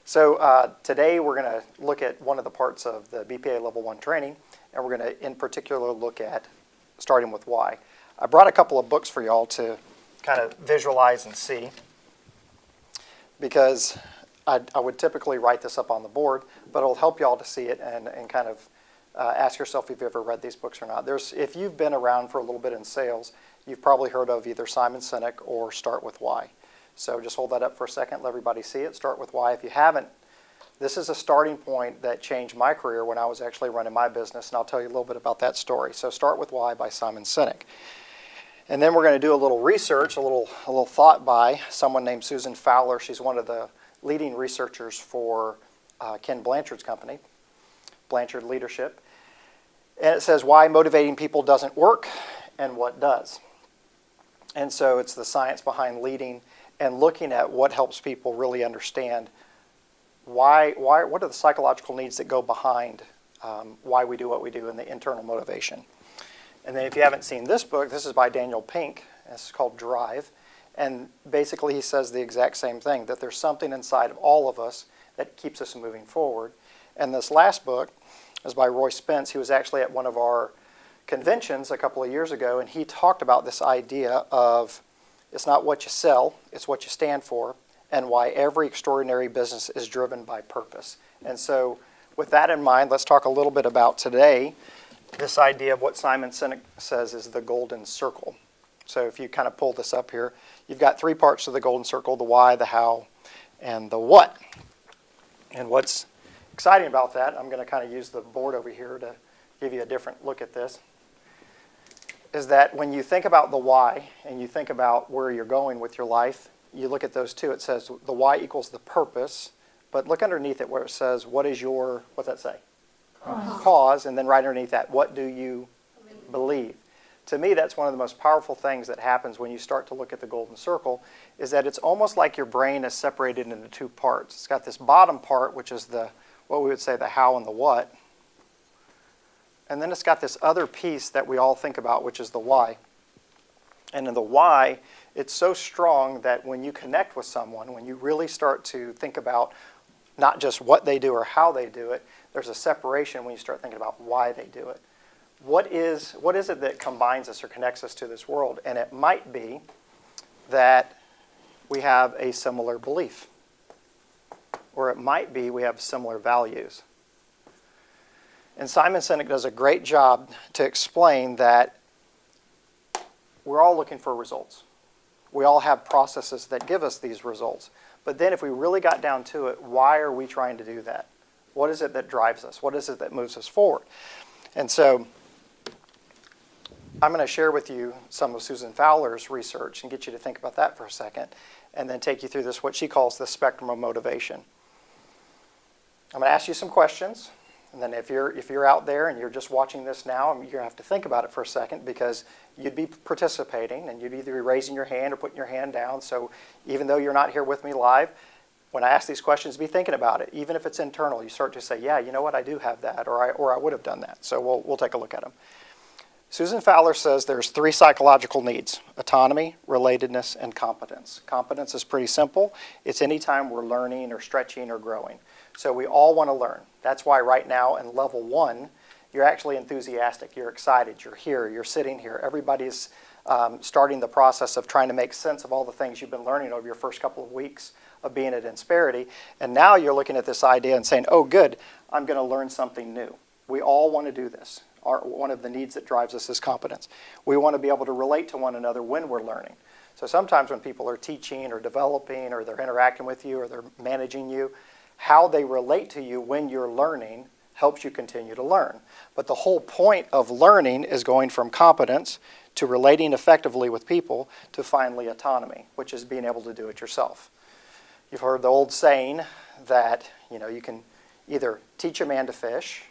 So today we're going to look at one of the parts of the BPA Level 1 training, and we're going to in particular look at starting with why. I brought a couple of books for y'all to kind of visualize and see, because I would typically write this up on the board, but it'll help y'all to see it and kind of ask yourself if you've ever read these books or not. If you've been around for a little bit in sales, you've probably heard of either Simon Sinek or Start With Why. So just hold that up for a second, let everybody see it. Start With Why. If you haven't, this is a starting point that changed my career when I was actually running my business, and I'll tell you a little bit about that story. So Start With Why by Simon Sinek. And then we're going to do a little research, a little thought by someone named Susan Fowler. She's one of the leading researchers for Ken Blanchard's company, Blanchard Leadership. And it says why motivating people doesn't work and what does. And so it's the science behind leading and looking at what helps people really understand what are the psychological needs that go behind why we do what we do and the internal motivation. And then if you haven't seen this book, this is by Daniel Pink. This is called Drive. And basically he says the exact same thing, that there's something inside of all of us that keeps us moving forward. And this last book is by Roy Spence. He was actually at one of our conventions a couple of years ago, and he talked about this idea of it's not what you sell, it's what you stand for, and why every extraordinary business is driven by purpose. And so with that in mind, let's talk a little bit about today this idea of what Simon Sinek says is the golden circle. So if you kind of pull this up here, you've got three parts to the golden circle: the why, the how, and the what. And what's exciting about that, I'm going to kind of use the board over here to give you a different look at this, is that when you think about the why and you think about where you're going with your life, you look at those two. It says the why equals the purpose, but look underneath it where it says what is your, what's that say? Cause, and then right underneath that, what do you believe? To me, that's one of the most powerful things that happens when you start to look at the golden circle, is that it's almost like your brain is separated into two parts. It's got this bottom part, which is what we would say the how and the what. And then it's got this other piece that we all think about, which is the why. And in the why, it's so strong that when you connect with someone, when you really start to think about not just what they do or how they do it, there's a separation when you start thinking about why they do it. What is it that combines us or connects us to this world? And it might be that we have a similar belief. Or it might be we have similar values. And Simon Sinek does a great job to explain that we're all looking for results. We all have processes that give us these results. But then if we really got down to it, why are we trying to do that? What is it that drives us? What is it that moves us forward? And so I'm going to share with you some of Susan Fowler's research and get you to think about that for a second, and then take you through this, what she calls the spectrum of motivation. I'm going to ask you some questions, and then if you're out there and you're just watching this now, you're going to have to think about it for a second, because you'd be participating and you'd either be raising your hand or putting your hand down. So even though you're not here with me live, when I ask these questions, be thinking about it. Even if it's internal, you start to say, yeah, you know what, I do have that, or I would have done that. So we'll take a look at them. Susan Fowler says there's three psychological needs: autonomy, relatedness, and competence. Competence is pretty simple. It's any time we're learning or stretching or growing. So we all want to learn. That's why right now in level 1, you're actually enthusiastic, you're excited, you're here, you're sitting here. Everybody's starting the process of trying to make sense of all the things you've been learning over your first couple of weeks of being at Insperity. And now you're looking at this idea and saying, oh good, I'm going to learn something new. We all want to do this. One of the needs that drives us is competence. We want to be able to relate to one another when we're learning. So sometimes when people are teaching or developing, or they're interacting with you, or they're managing you, how they relate to you when you're learning helps you continue to learn. But the whole point of learning is going from competence to relating effectively with people to finally autonomy, which is being able to do it yourself. You've heard the old saying that you can either teach a man to fish,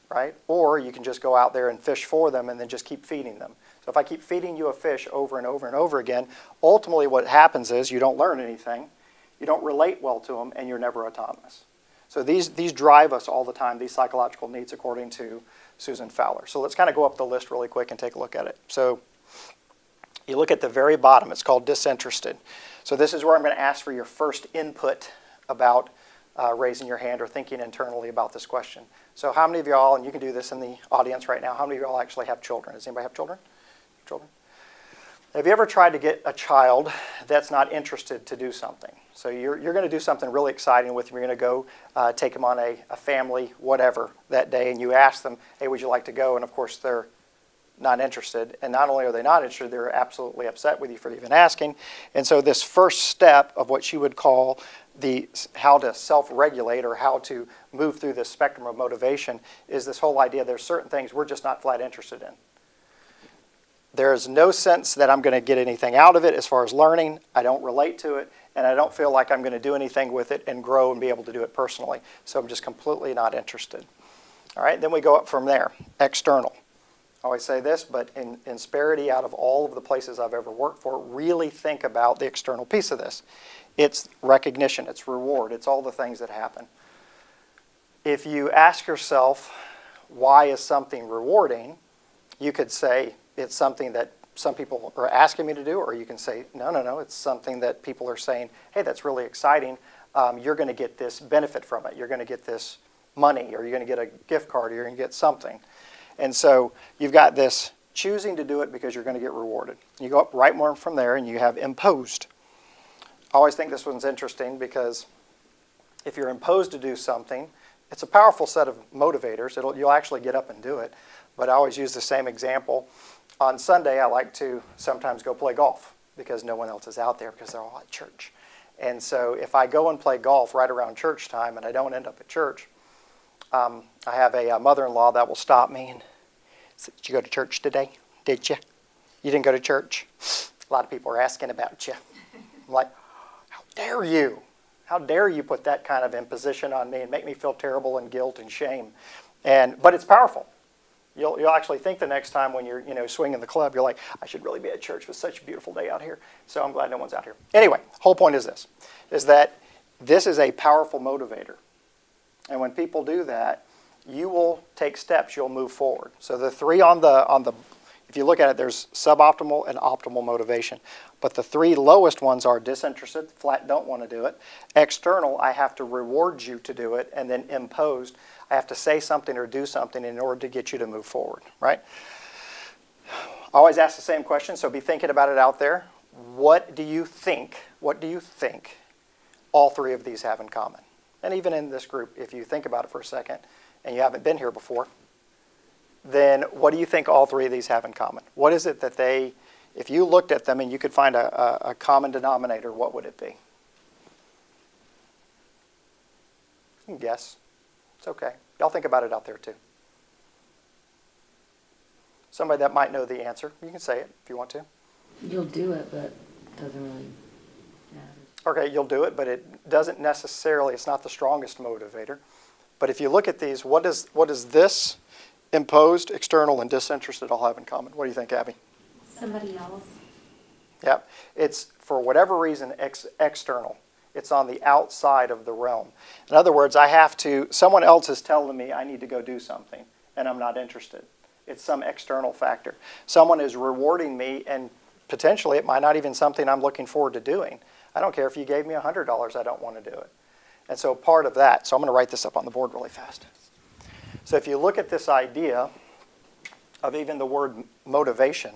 right? Or you can just go out there and fish for them and then just keep feeding them. So if I keep feeding you a fish over and over and over again, ultimately what happens is you don't learn anything, you don't relate well to them, and you're never autonomous. So these drive us all the time, these psychological needs, according to Susan Fowler. So let's kind of go up the list really quick and take a look at it. So you look at the very bottom, it's called disinterested. So this is where I'm going to ask for your first input about raising your hand or thinking internally about this question. So how many of y'all, and you can do this in the audience right now, how many of y'all actually have children? Does anybody have children? Children? Have you ever tried to get a child that's not interested to do something? So you're going to do something really exciting with them. You're going to go take them on a family whatever that day, and you ask them, hey, would you like to go? And of course, they're not interested. And not only are they not interested, they're absolutely upset with you for even asking. And so this first step of what you would call how to self-regulate or how to move through this spectrum of motivation is this whole idea there's certain things we're just not flat interested in. There's no sense that I'm going to get anything out of it as far as learning. I don't relate to it, and I don't feel like I'm going to do anything with it and grow and be able to do it personally. So I'm just completely not interested. All right, then we go up from there. External. I always say this, but in Insperity, out of all of the places I've ever worked for, really think about the external piece of this. It's recognition, it's reward, it's all the things that happen. If you ask yourself, why is something rewarding, you could say, it's something that some people are asking me to do, or you can say, no, it's something that people are saying, hey, that's really exciting. You're going to get this benefit from it. You're going to get this money, or you're going to get a gift card, or you're going to get something. And so you've got this choosing to do it because you're going to get rewarded. You go up right more from there, and you have imposed. I always think this one's interesting because if you're imposed to do something, it's a powerful set of motivators. You'll actually get up and do it. But I always use the same example. On Sunday, I like to sometimes go play golf because no one else is out there because they're all at church. And so if I go and play golf right around church time and I don't end up at church, I have a mother-in-law that will stop me and say, did you go to church today? Did you? You didn't go to church? A lot of people are asking about you. I'm like, how dare you? How dare you put that kind of imposition on me and make me feel terrible and guilt and shame? But it's powerful. You'll actually think the next time when you're swinging the club, you're like, I should really be at church with such a beautiful day out here. So I'm glad no one's out here. Anyway, whole point is this, is that this is a powerful motivator. And when people do that, you will take steps, you'll move forward. So the three on the if you look at it, there's suboptimal and optimal motivation. But the three lowest ones are disinterested, flat don't want to do it. External, I have to reward you to do it. And then imposed, I have to say something or do something in order to get you to move forward, right? I always ask the same question, so be thinking about it out there. What do you think all three of these have in common? And even in this group, if you think about it for a second and you haven't been here before, then what do you think all three of these have in common? What is it that if you looked at them and you could find a common denominator, what would it be? You can guess. It's okay. Y'all think about it out there too. Somebody that might know the answer, you can say it if you want to. You'll do it, but it doesn't really matter. Okay, you'll do it, but it doesn't necessarily, it's not the strongest motivator. But if you look at these, what does this imposed, external, and disinterested all have in common? What do you think, Abby? Somebody else. Yep. It's, for whatever reason, external. It's on the outside of the realm. In other words, someone else is telling me I need to go do something, and I'm not interested. It's some external factor. Someone is rewarding me, and potentially it might not even something I'm looking forward to doing. I don't care if you gave me $100, I don't want to do it. And so part of that, so I'm going to write this up on the board really fast. So if you look at this idea of even the word motivation,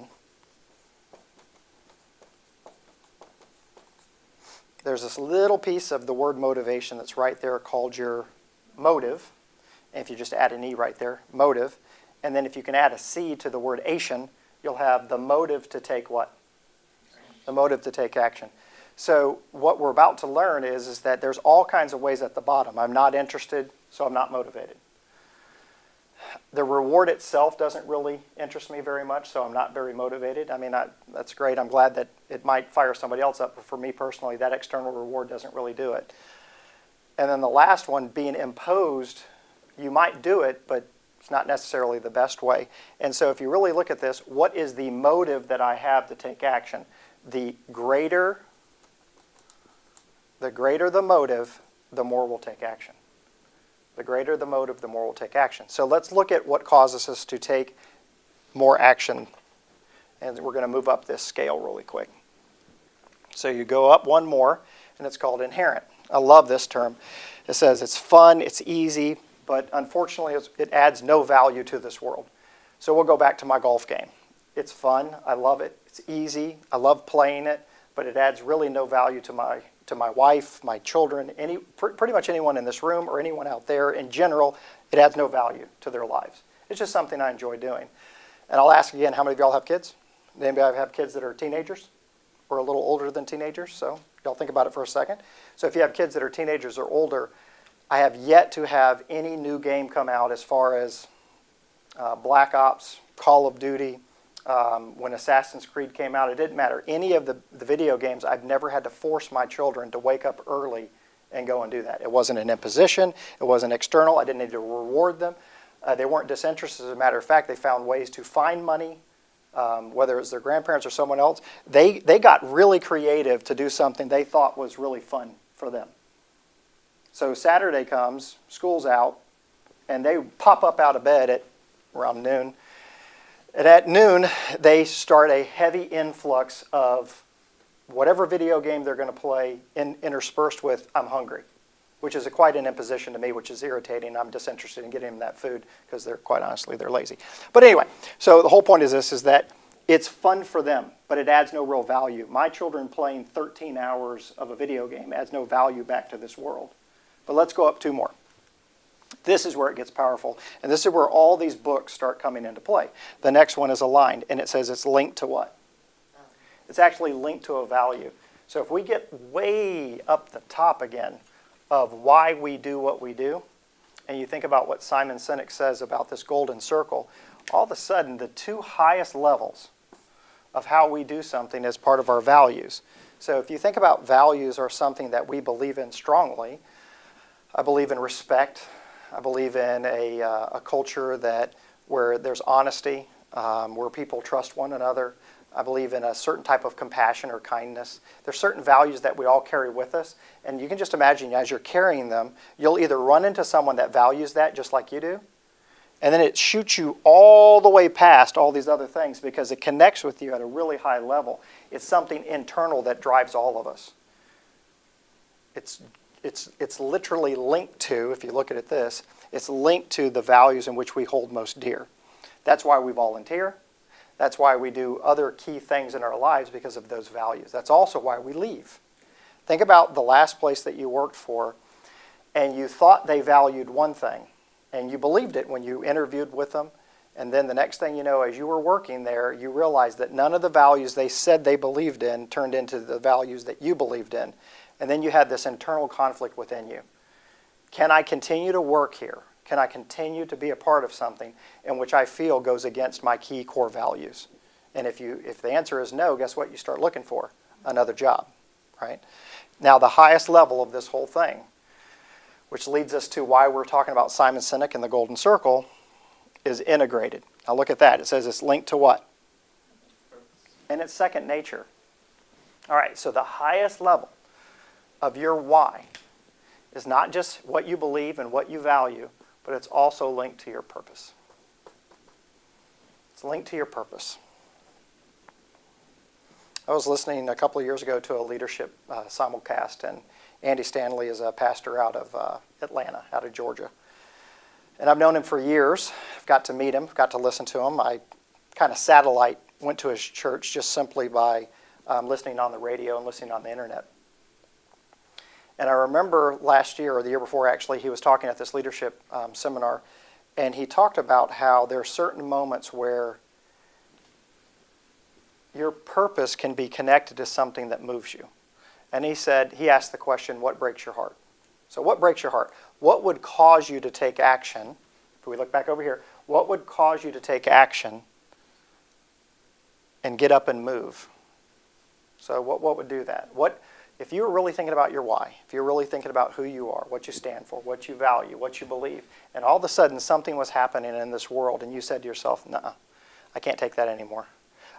there's this little piece of the word motivation that's right there called your motive. And if you just add an E right there, motive. And then if you can add a C to the word ation, you'll have the motive to take what? The motive to take action. So what we're about to learn is that there's all kinds of ways at the bottom. I'm not interested, so I'm not motivated. The reward itself doesn't really interest me very much, so I'm not very motivated. I mean, that's great. I'm glad that it might fire somebody else up, but for me personally, that external reward doesn't really do it. And then the last one, being imposed, you might do it, but it's not necessarily the best way. And so if you really look at this, what is the motive that I have to take action? The greater the motive, the more we'll take action. The greater the motive, the more we'll take action. So let's look at what causes us to take more action. And we're going to move up this scale really quick. So you go up one more, and it's called inherent. I love this term. It says it's fun, it's easy, but unfortunately it adds no value to this world. So we'll go back to my golf game. It's fun, I love it, it's easy, I love playing it, but it adds really no value to my wife, my children, pretty much anyone in this room or anyone out there in general. It adds no value to their lives. It's just something I enjoy doing. And I'll ask again, how many of y'all have kids? Does anybody have kids that are teenagers or a little older than teenagers? So y'all think about it for a second. So if you have kids that are teenagers or older, I have yet to have any new game come out as far as Black Ops, Call of Duty. When Assassin's Creed came out, it didn't matter. Any of the video games, I've never had to force my children to wake up early and go and do that. It wasn't an imposition. It wasn't external. I didn't need to reward them. They weren't disinterested. As a matter of fact, they found ways to find money, whether it was their grandparents or someone else. They got really creative to do something they thought was really fun for them. So Saturday comes, school's out, and they pop up out of bed at around noon. And at noon, they start a heavy influx of whatever video game they're going to play interspersed with, I'm hungry, which is quite an imposition to me, which is irritating. I'm disinterested in getting them that food because quite honestly, they're lazy. But anyway, so the whole point is this, is that it's fun for them, but it adds no real value. My children playing 13 hours of a video game adds no value back to this world. But let's go up 2 more. This is where it gets powerful, and this is where all these books start coming into play. The next one is aligned, and it says it's linked to what? It's actually linked to a value. So if we get way up the top again of why we do what we do, and you think about what Simon Sinek says about this golden circle, all of a sudden the 2 highest levels of how we do something is part of our values. So if you think about values are something that we believe in strongly, I believe in respect. I believe in a culture where there's honesty, where people trust one another. I believe in a certain type of compassion or kindness. There's certain values that we all carry with us, and you can just imagine as you're carrying them, you'll either run into someone that values that just like you do, and then it shoots you all the way past all these other things because it connects with you at a really high level. It's something internal that drives all of us. It's literally linked to, if you look at this, it's linked to the values in which we hold most dear. That's why we volunteer. That's why we do other key things in our lives because of those values. That's also why we leave. Think about the last place that you worked for and you thought they valued one thing and you believed it when you interviewed with them, and then the next thing you know, as you were working there, you realized that none of the values they said they believed in turned into the values that you believed in. And then you had this internal conflict within you. Can I continue to work here? Can I continue to be a part of something in which I feel goes against my key core values? And if the answer is no, guess what you start looking for? Another job, right? Now the highest level of this whole thing, which leads us to why we're talking about Simon Sinek and the Golden Circle, is integrated. Now look at that. It says it's linked to what? And it's second nature. All right, so the highest level of your why is not just what you believe and what you value, but it's also linked to your purpose. It's linked to your purpose. I was listening a couple of years ago to a leadership simulcast, and Andy Stanley is a pastor out of Atlanta, out of Georgia. And I've known him for years. I've got to meet him, got to listen to him. I kind of satellite went to his church just simply by listening on the radio and listening on the internet. And I remember last year, or the year before actually, he was talking at this leadership seminar, and he talked about how there are certain moments where your purpose can be connected to something that moves you. And he asked the question, what breaks your heart? So what breaks your heart? What would cause you to take action? If we look back over here, what would cause you to take action and get up and move? So what would do that? If you were really thinking about your why, if you're really thinking about who you are, what you stand for, what you value, what you believe, and all of a sudden something was happening in this world and you said to yourself, "Nuh-uh, I can't take that anymore.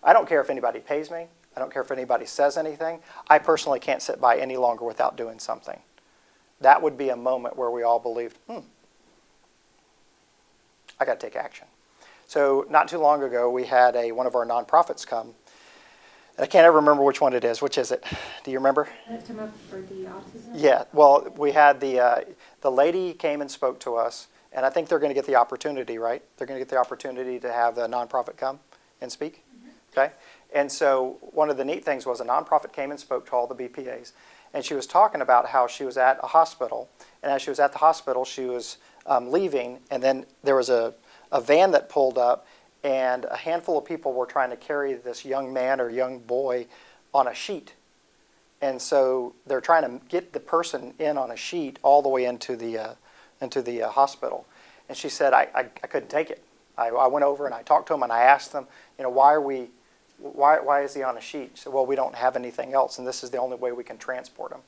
I don't care if anybody pays me. I don't care if anybody says anything. I personally can't sit by any longer without doing something." That would be a moment where we all believed, I got to take action. So not too long ago, we had one of our nonprofits come. I can't ever remember which one it is. Which is it? Do you remember? Come up for the autism? Yeah. Well, we had the The lady came and spoke to us, and I think they're going to get the opportunity, right? They're going to get the opportunity to have the nonprofit come and speak, okay? And so one of the neat things was a nonprofit came and spoke to all the BPAs, and she was talking about how she was at a hospital, and as she was at the hospital, she was leaving, and then there was a van that pulled up, and a handful of people were trying to carry this young man or young boy on a sheet. And so they're trying to get the person in on a sheet all the way into the hospital. And she said, I couldn't take it. I went over and I talked to him and I asked them, why is he on a sheet? She said, well, we don't have anything else, and this is the only way we can transport him.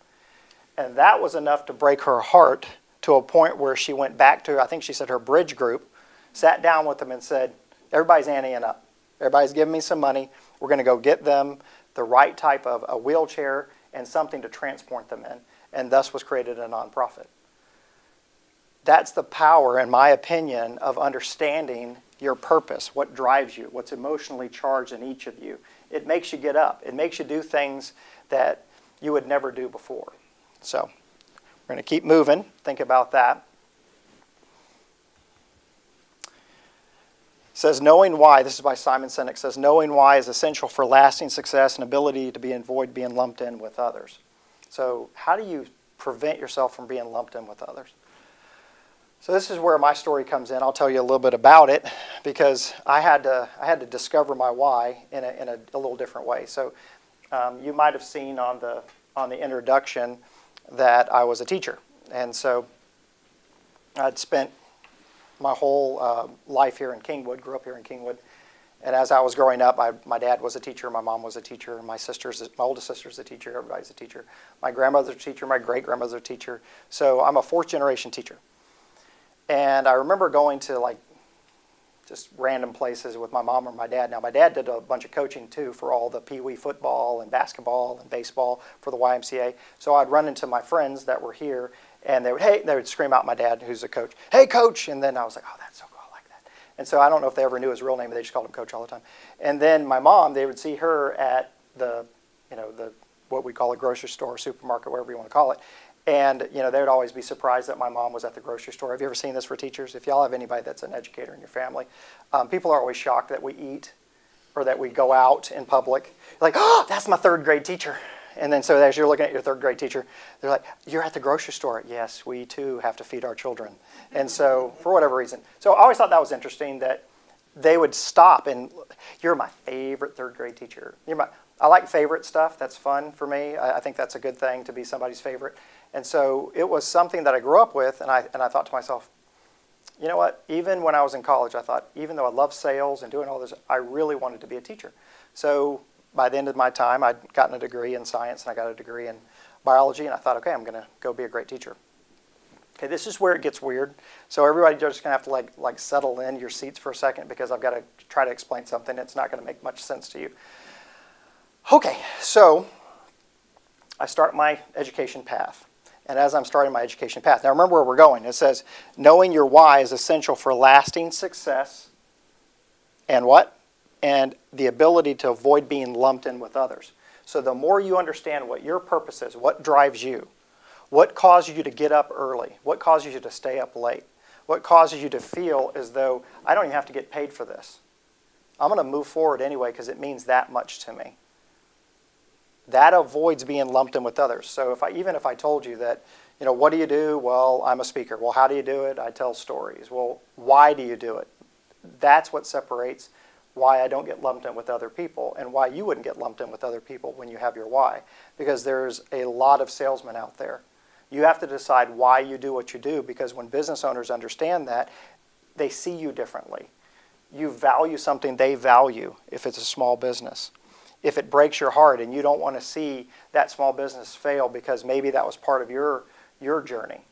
And that was enough to break her heart to a point where she went back to, I think she said, her bridge group, sat down with them and said, everybody's anteing up. Everybody's giving me some money. We're going to go get them the right type of a wheelchair and something to transport them in. And thus was created a nonprofit. That's the power, in my opinion, of understanding your purpose, what drives you, what's emotionally charged in each of you. It makes you get up. It makes you do things that you would never do before. So we're going to keep moving. Think about that. It says, knowing why, this is by Simon Sinek, says, knowing why is essential for lasting success and ability to avoid being lumped in with others. So how do you prevent yourself from being lumped in with others? So this is where my story comes in. I'll tell you a little bit about it because I had to discover my why in a little different way. So you might have seen on the introduction that I was a teacher. And so I'd spent my whole life here in Kingwood, grew up here in Kingwood. And as I was growing up, my dad was a teacher, my mom was a teacher, my oldest sister's a teacher, everybody's a teacher. My grandmother's a teacher, my great-grandmother's a teacher. So I'm a fourth-generation teacher. And I remember going to just random places with my mom or my dad. Now, my dad did a bunch of coaching, too, for all the Pee Wee football and basketball and baseball for the YMCA. So I'd run into my friends that were here, and they would scream out my dad, who's a coach, "Hey, Coach!" And then I was like, oh, that's so cool, I like that. And so I don't know if they ever knew his real name, but they just called him Coach all the time. And then my mom, they would see her at the what we call a grocery store, supermarket, whatever you want to call it. And they would always be surprised that my mom was at the grocery store. Have you ever seen this for teachers? If y'all have anybody that's an educator in your family, people are always shocked that we eat or that we go out in public. Like, oh, that's my third grade teacher. And then so as you're looking at your third grade teacher, they're like, you're at the grocery store. Yes, we too have to feed our children. And so for whatever reason. So I always thought that was interesting that they would stop and, you're my favorite third grade teacher. I like favorite stuff. That's fun for me. I think that's a good thing to be somebody's favorite. And so it was something that I grew up with, and I thought to myself, you know what? Even when I was in college, I thought, even though I love sales and doing all this, I really wanted to be a teacher. So by the end of my time, I'd gotten a degree in science, and I got a degree in biology, and I thought, okay, I'm going to go be a great teacher. Okay, this is where it gets weird. So everybody just going to have to like settle in your seats for a second because I've got to try to explain something that's not going to make much sense to you. Okay, so I start my education path. And as I'm starting my education path, now remember where we're going. It says, knowing your why is essential for lasting success and what? And the ability to avoid being lumped in with others. So the more you understand what your purpose is, what drives you, what causes you to get up early, what causes you to stay up late, what causes you to feel as though I don't even have to get paid for this. I'm going to move forward anyway because it means that much to me. That avoids being lumped in with others. So even if I told you that, what do you do? Well, I'm a speaker. Well, how do you do it? I tell stories. Well, why do you do it? That's what separates why I don't get lumped in with other people and why you wouldn't get lumped in with other people when you have your why. Because there's a lot of salesmen out there. You have to decide why you do what you do because when business owners understand that, they see you differently. You value something they value if it's a small business. If it breaks your heart and you don't want to see that small business fail because maybe that was part of your journey,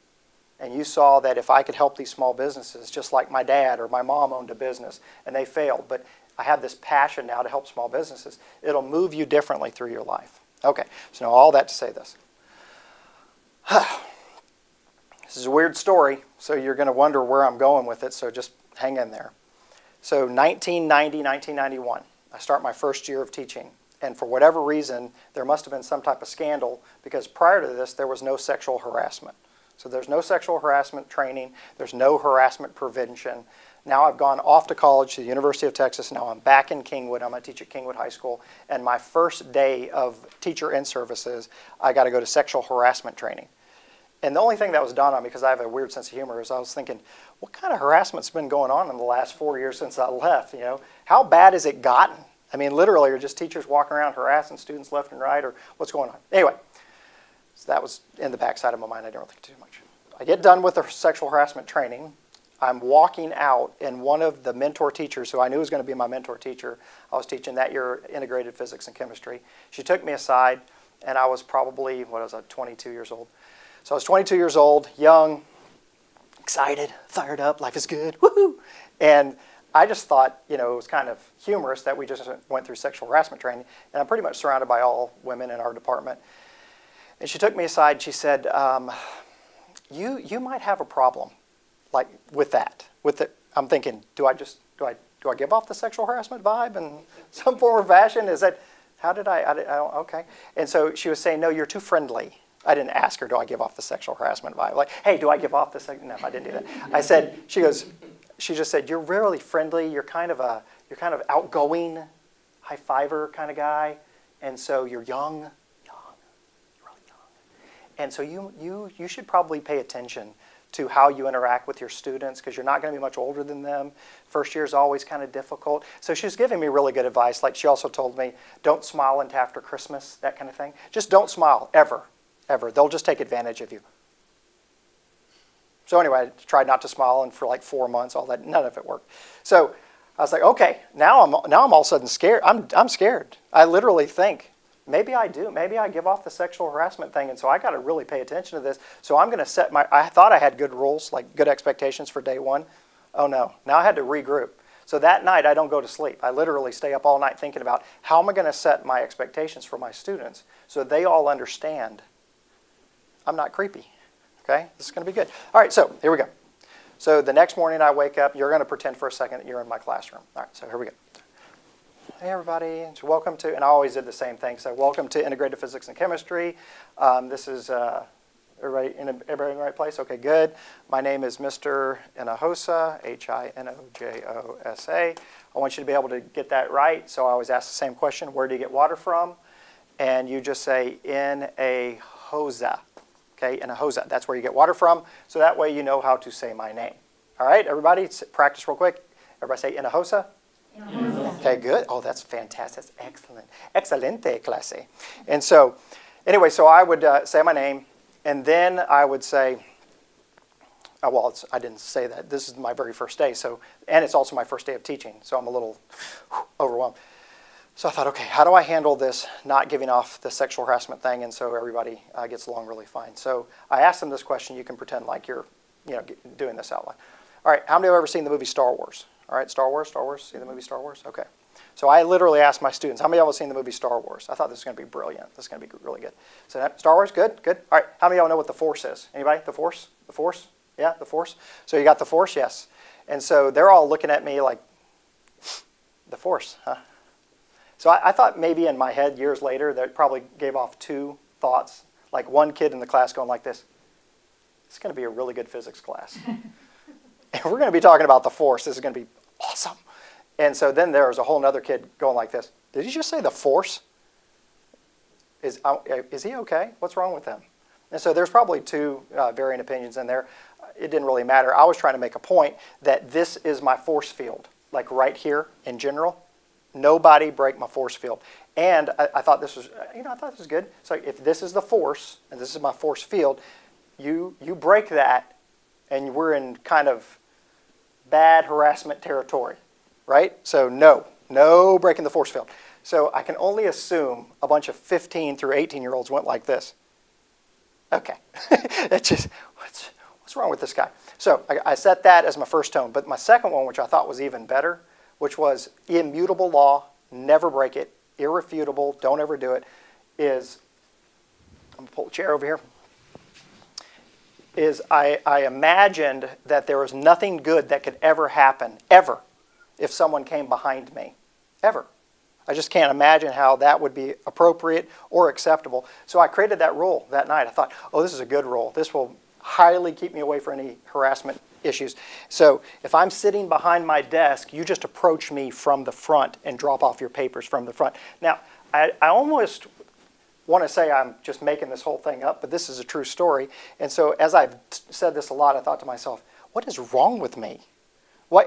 and you saw that if I could help these small businesses, just like my dad or my mom owned a business and they failed, but I have this passion now to help small businesses, it'll move you differently through your life. Okay, so now all that to say this. This is a weird story, so you're going to wonder where I'm going with it, so just hang in there. So 1990, 1991. I start my first year of teaching. And for whatever reason, there must have been some type of scandal because prior to this, there was no sexual harassment. So there's no sexual harassment training. There's no harassment prevention. Now I've gone off to college to the University of Texas. Now I'm back in Kingwood. I'm going to teach at Kingwood High School. And my first day of teacher in-services, I got to go to sexual harassment training. And the only thing that was dawned on me, because I have a weird sense of humor, is I was thinking, what kind of harassment's been going on in the last 4 years since I left? You know, how bad has it gotten? I mean, literally, are just teachers walking around harassing students left and right, or what's going on? Anyway, so that was in the backside of my mind. I didn't think too much. I get done with the sexual harassment training. I'm walking out, and one of the mentor teachers, who I knew was going to be my mentor teacher, I was teaching that year integrated physics and chemistry. She took me aside, and I was probably, 22 years old. So I was 22 years old, young, excited, fired up, life is good, woohoo! And I just thought, it was kind of humorous that we just went through sexual harassment training, and I'm pretty much surrounded by all women in our department. And she took me aside, and she said, you might have a problem, like with that. I'm thinking, do I give off the sexual harassment vibe in some form or fashion? Is that, how did I don't, okay. And so she was saying, no, you're too friendly. I didn't ask her, do I give off the sexual harassment vibe? Like, hey, do I give off the no, I didn't do that. I said, she just said, you're really friendly. You're kind of outgoing, high fiver kind of guy. And so you're young, really young. And so you should probably pay attention to how you interact with your students, because you're not going to be much older than them. First year is always kind of difficult. So she was giving me really good advice. Like, she also told me, don't smile until after Christmas, that kind of thing. Just don't smile, ever. They'll just take advantage of you. So anyway, I tried not to smile, and for like 4 months, all that, none of it worked. So I was like, okay, now I'm all of a sudden scared. I'm scared. I literally think, maybe I do. Maybe I give off the sexual harassment thing, and so I got to really pay attention to this. So I'm going to I thought I had good rules, like good expectations for day one. Oh no, now I had to regroup. So that night, I don't go to sleep. I literally stay up all night thinking about how am I going to set my expectations for my students so they all understand I'm not creepy. Okay, this is going to be good. All right, so here we go. So the next morning I wake up, you're going to pretend for a second that you're in my classroom. All right, so here we go. Hey everybody, so welcome to, and I always did the same thing, so welcome to Integrated Physics and Chemistry. This is, everybody in the right place? Okay, good. My name is Mr. Hinojosa, Hinojosa. I want you to be able to get that right, so I always ask the same question, where do you get water from? And you just say, in a hosa. Okay, in a hosa, that's where you get water from, so that way you know how to say my name. All right, everybody, practice real quick. Everybody say, in a hosa. Okay, good. Oh, that's fantastic. That's excellent. Excelente clase. And so, anyway, so I would say my name, and then I would say, I didn't say that. This is my very first day, and it's also my first day of teaching, so I'm a little overwhelmed. So I thought, okay, how do I handle this not giving off the sexual harassment thing, and so everybody gets along really fine? So I asked them this question. You can pretend like you're, doing this out loud. All right, how many have ever seen the movie Star Wars? All right, Star Wars, see the movie Star Wars? Okay. So I literally asked my students, how many of y'all have seen the movie Star Wars? I thought this was going to be brilliant. This is going to be really good. So Star Wars, good. All right, how many of y'all know what the Force is? Anybody? The Force? The Force? Yeah, the Force? So you got the Force? Yes. And so they're all looking at me like, the Force, huh? So I thought maybe in my head years later that probably gave off two thoughts, like one kid in the class going like this, it's going to be a really good physics class. And we're going to be talking about the Force. This is going to be awesome. And so then there was a whole other kid going like this. Did you just say the Force? Is he okay? What's wrong with him? And so there's probably two varying opinions in there. It didn't really matter. I was trying to make a point that this is my force field, like right here in general. Nobody break my force field. And I thought this was, I thought this was good. So if this is the force, and this is my force field, you break that, and we're in kind of bad harassment territory, right? So no breaking the force field. So I can only assume a bunch of 15 through 18-year-olds went like this. Okay, it's just, what's wrong with this guy? So I set that as my first tone. But my second one, which I thought was even better, which was immutable law, never break it, irrefutable, don't ever do it, is, I'm going to pull a chair over here, is I imagined that there was nothing good that could ever happen, ever, if someone came behind me, ever. I just can't imagine how that would be appropriate or acceptable. So I created that rule that night. I thought, oh, this is a good rule. highly keep me away from any harassment issues. So if I'm sitting behind my desk, you just approach me from the front and drop off your papers from the front. Now, I almost want to say I'm just making this whole thing up, but this is a true story. And so as I've said this a lot, I thought to myself, what is wrong with me?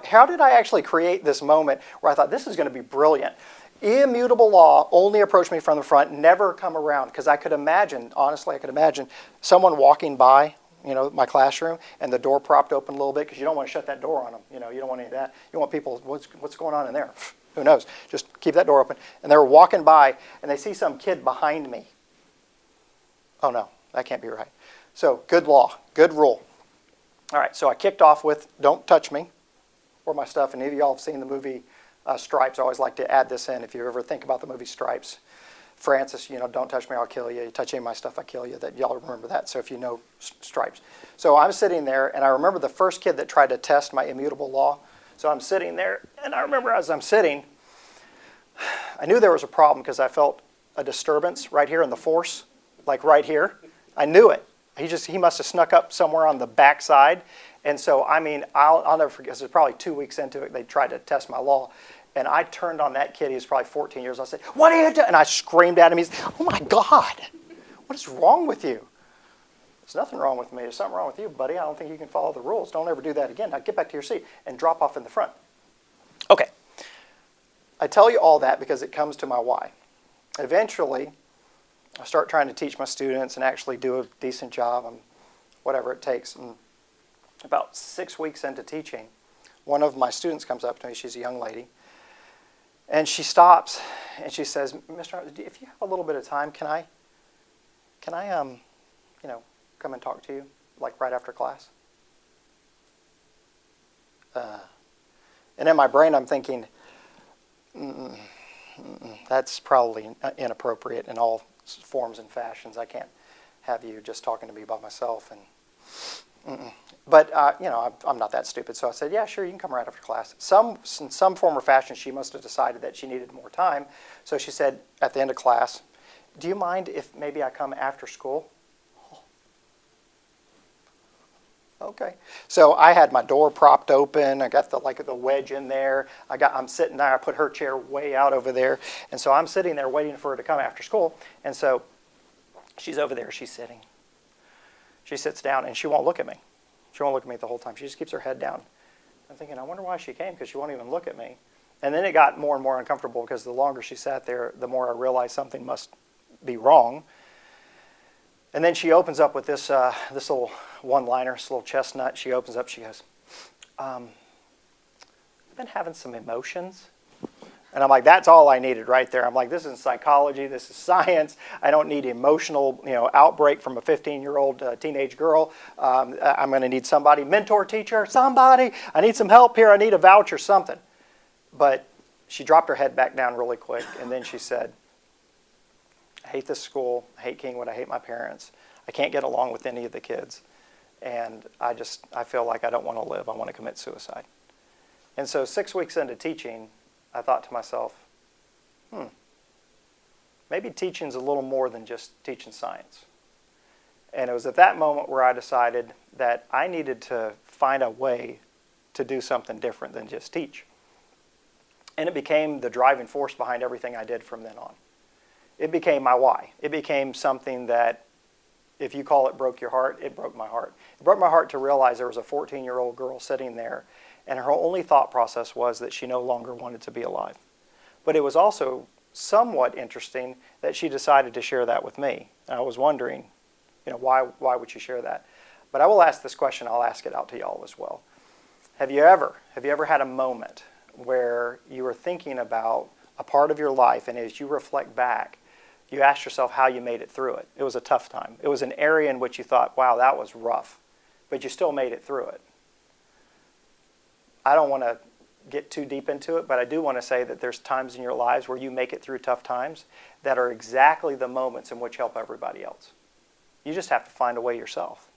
How did I actually create this moment where I thought this is going to be brilliant? Immutable law, only approach me from the front, never come around. Because I could imagine, honestly, I could imagine someone walking by, my classroom, and the door propped open a little bit, because you don't want to shut that door on them. You don't want any of that. You want people, what's going on in there? Who knows? Just keep that door open. And they were walking by, and they see some kid behind me. Oh no, that can't be right. So good law, good rule. All right, so I kicked off with don't touch me or my stuff. And any of y'all have seen the movie Stripes. I always like to add this in if you ever think about the movie Stripes. Francis, don't touch me, I'll kill you. You touch any of my stuff, I kill you. That y'all remember that. So if you know Stripes. So I'm sitting there, and I remember the first kid that tried to test my immutable law. So I'm sitting there, and I remember as I'm sitting, I knew there was a problem because I felt a disturbance right here in the force, like right here. I knew it. He must have snuck up somewhere on the back side. And so, I'll never forget, this is probably 2 weeks into it, they tried to test my law. And I turned on that kid, he was probably 14 years old. I said, "What are you doing?" And I screamed at him. He's, "Oh my God, what is wrong with you?" There's nothing wrong with me. There's something wrong with you, buddy. I don't think you can follow the rules. Don't ever do that again. Now get back to your seat and drop off in the front. Okay. I tell you all that because it comes to my why. Eventually, I start trying to teach my students and actually do a decent job and whatever it takes. And about 6 weeks into teaching, one of my students comes up to me. She's a young lady. And she stops and she says, "Mr. Arnold, if you have a little bit of time, can I come and talk to you, like right after class?" And in my brain, I'm thinking, that's probably inappropriate in all forms and fashions. I can't have you just talking to me by myself. But I'm not that stupid. So I said, "Yeah, sure, you can come right after class." In some form or fashion, she must have decided that she needed more time. So she said at the end of class, "Do you mind if maybe I come after school?" Okay. So I had my door propped open. I got the wedge in there. I'm sitting there. I put her chair way out over there. And so I'm sitting there waiting for her to come after school. And so she's over there. She's sitting. She sits down and she won't look at me. She won't look at me the whole time. She just keeps her head down. I'm thinking, I wonder why she came, because she won't even look at me. And then it got more and more uncomfortable because the longer she sat there, the more I realized something must be wrong. And then she opens up with this little one-liner, this little chestnut. She opens up, she goes, "I've been having some emotions." And I'm like, that's all I needed right there. I'm like, this is psychology, this is science. I don't need emotional outbreak from a 15-year-old teenage girl. I'm going to need somebody, mentor, teacher, somebody. I need some help here. I need a voucher, something. But she dropped her head back down really quick, and then she said, "I hate this school. I hate Kingwood. I hate my parents. I can't get along with any of the kids. And I feel like I don't want to live. I want to commit suicide." And so 6 weeks into teaching, I thought to myself, maybe teaching's a little more than just teaching science. And it was at that moment where I decided that I needed to find a way to do something different than just teach. And it became the driving force behind everything I did from then on. It became my why. It became something that, if you call it broke your heart, it broke my heart. It broke my heart to realize there was a 14-year-old girl sitting there, and her only thought process was that she no longer wanted to be alive. But it was also somewhat interesting that she decided to share that with me. And I was wondering, why would she share that? But I will ask this question. I'll ask it out to y'all as well. Have you ever had a moment where you were thinking about a part of your life, and as you reflect back, you ask yourself how you made it through it? It was a tough time. It was an area in which you thought, wow, that was rough, but you still made it through it. I don't want to get too deep into it, but I do want to say that there's times in your lives where you make it through tough times that are exactly the moments in which help everybody else. You just have to find a way yourself.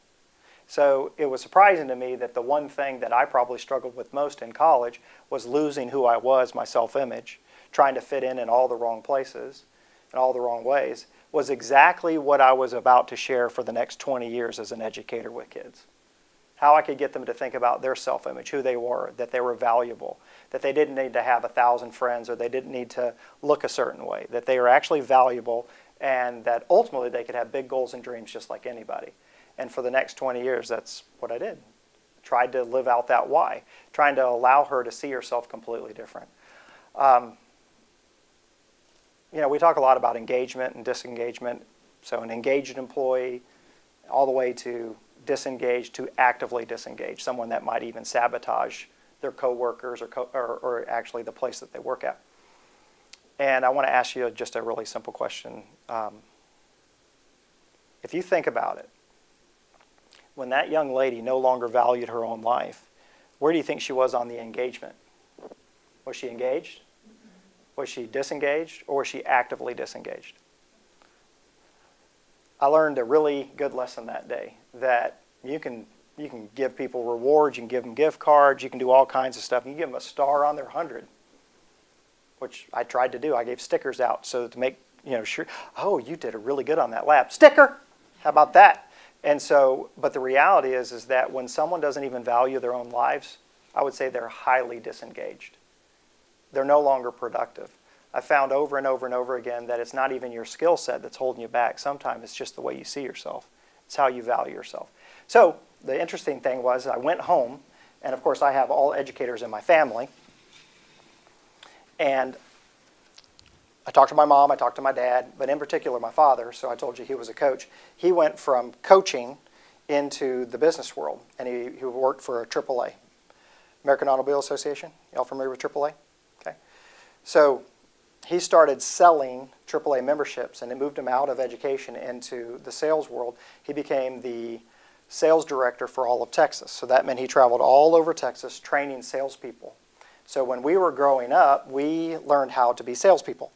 So it was surprising to me that the one thing that I probably struggled with most in college was losing who I was, my self-image, trying to fit in all the wrong places, in all the wrong ways. was exactly what I was about to share for the next 20 years as an educator with kids. How I could get them to think about their self-image, who they were, that they were valuable, that they didn't need to have 1,000 friends or they didn't need to look a certain way, that they were actually valuable, and that ultimately they could have big goals and dreams just like anybody. And for the next 20 years, that's what I did. Tried to live out that why, trying to allow her to see herself completely different. We talk a lot about engagement and disengagement. So an engaged employee all the way to disengaged to actively disengaged, someone that might even sabotage their coworkers or actually the place that they work at. And I want to ask you just a really simple question. If you think about it, when that young lady no longer valued her own life, where do you think she was on the engagement? Was she engaged? Was she disengaged? Or was she actively disengaged? I learned a really good lesson that day, that you can give people rewards, you can give them gift cards, you can do all kinds of stuff. You can give them a star on their 100, which I tried to do. I gave stickers out so to make sure, oh, you did a really good on that lab. Sticker! How about that? And so, but the reality is that when someone doesn't even value their own lives, I would say they're highly disengaged. They're no longer productive. I found over and over and over again that it's not even your skill set that's holding you back. Sometimes it's just the way you see yourself. It's how you value yourself. So the interesting thing was I went home, and of course I have all educators in my family, and I talked to my mom, I talked to my dad, but in particular my father, so I told you he was a coach. He went from coaching into the business world, and he worked for a AAA, American Automobile Association. Y'all familiar with AAA? Okay. So he started selling AAA memberships, and it moved him out of education into the sales world. He became the sales director for all of Texas. So that meant he traveled all over Texas training salespeople. So when we were growing up, we learned how to be salespeople.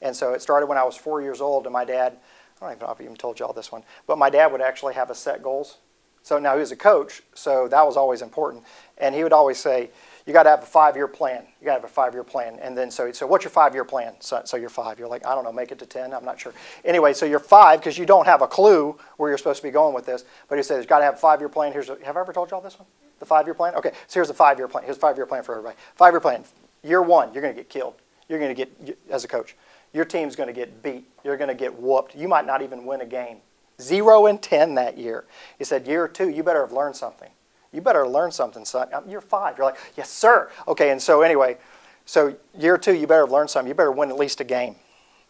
And so it started when I was 4 years old, and my dad, I don't even know if I even told you all this one, but my dad would actually have us set goals. So now he was a coach, so that was always important. And he would always say, you got to have a 5-year plan. You got to have a 5-year plan. And then so what's your 5-year plan? So you're 5. You're like, I don't know, make it to 10. I'm not sure. Anyway, so you're 5 because you don't have a clue where you're supposed to be going with this. But he says, you got to have a 5-year plan. Have I ever told you all this one? The 5-year plan? Okay, so here's the 5-year plan. Here's a 5-year plan for everybody. 5-year plan. Year 1, you're going to get killed. You're going to get, as a coach, your team's going to get beat. You're going to get whooped. You might not even win a game. 0-10 that year. He said, year 2, you better have learned something. You better learn something, son. You're 5. You're like, yes, sir. Okay, and so anyway, so year 2, you better have learned something. You better win at least a game.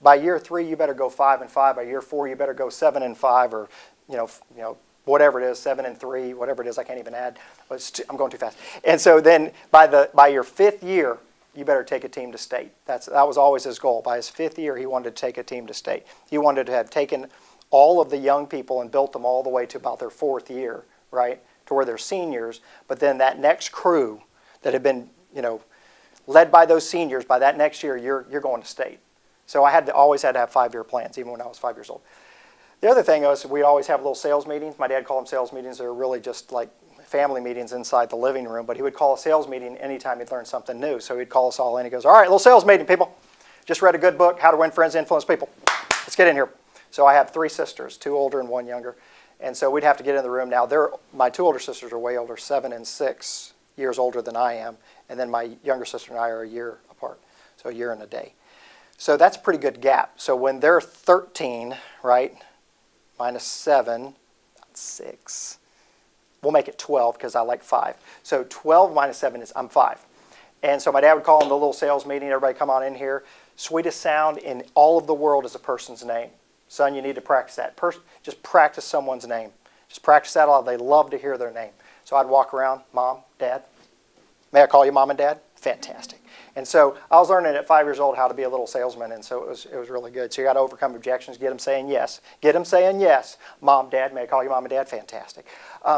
By year 3, you better go 5-5. By year 4, you better go 7-5, or whatever it is, 7-3, whatever it is. I can't even add. I'm going too fast. And so then by your 5th year, you better take a team to state. That was always his goal. By his 5th year, he wanted to take a team to state. He wanted to have taken all of the young people and built them all the way to about their 4th year, right, to where they're seniors. But then that next crew that had been, led by those seniors, by that next year, you're going to state. So I always had to have 5-year plans, even when I was 5 years old. The other thing was we always have little sales meetings. My dad called them sales meetings. They're really just like family meetings inside the living room, but he would call a sales meeting anytime he'd learn something new. So he'd call us all in. He goes, all right, little sales meeting, people. Just read a good book, How to Win Friends, Influence People. Let's get in here. So I have 3 sisters, 2 older and 1 younger. And so we'd have to get in the room. Now, my 2 older sisters are way older, 7 and 6 years older than I am. And then my younger sister and I are a year apart, so a year and a day. So that's a pretty good gap. So when they're 13, right, minus 7, 6. We'll make it 12 because I like 5. So 12 minus 7 is I'm 5. And so my dad would call in the little sales meeting. Everybody come on in here. Sweetest sound in all of the world is a person's name. Son, you need to practice that. Just practice someone's name. Just practice that a lot. They love to hear their name. So I'd walk around, Mom, Dad. May I call you Mom and Dad? Fantastic. And so I was learning at 5 years old how to be a little salesman, and so it was really good. So you got to overcome objections, get them saying yes. Get them saying yes. Mom, Dad, may I call you Mom and Dad? Fantastic.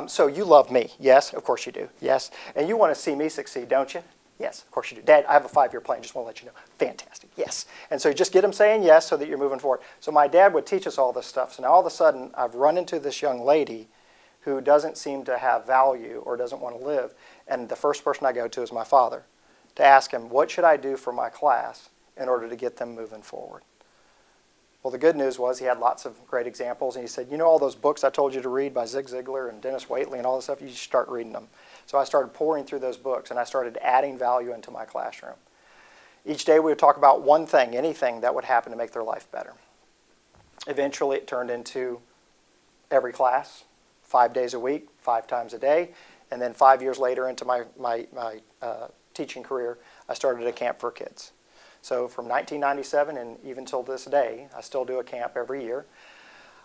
So you love me. Yes, of course you do. Yes. And you want to see me succeed, don't you? Yes, of course you do. Dad, I have a 5-year plan. Just want to let you know. Fantastic. Yes. And so just get them saying yes so that you're moving forward. So my dad would teach us all this stuff. So now all of a sudden I've run into this young lady who doesn't seem to have value or doesn't want to live. And the first person I go to is my father, to ask him, what should I do for my class in order to get them moving forward? Well, the good news was he had lots of great examples, and he said, you know all those books I told you to read by Zig Ziglar and Dennis Waitley and all this stuff, you should start reading them. So I started pouring through those books, and I started adding value into my classroom. Each day we would talk about one thing, anything that would happen to make their life better. Eventually it turned into every class, 5 days a week, 5 times a day, and then 5 years later into my teaching career, I started a camp for kids. So from 1997 and even till this day, I still do a camp every year.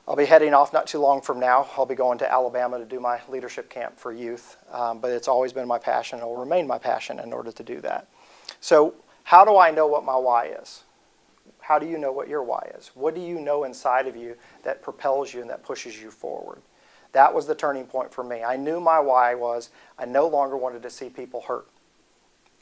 I'll be heading off not too long from now. I'll be going to Alabama to do my leadership camp for youth, but it's always been my passion and will remain my passion in order to do that. So how do I know what my why is? How do you know what your why is? What do you know inside of you that propels you and that pushes you forward? That was the turning point for me. I knew my why was I no longer wanted to see people hurt.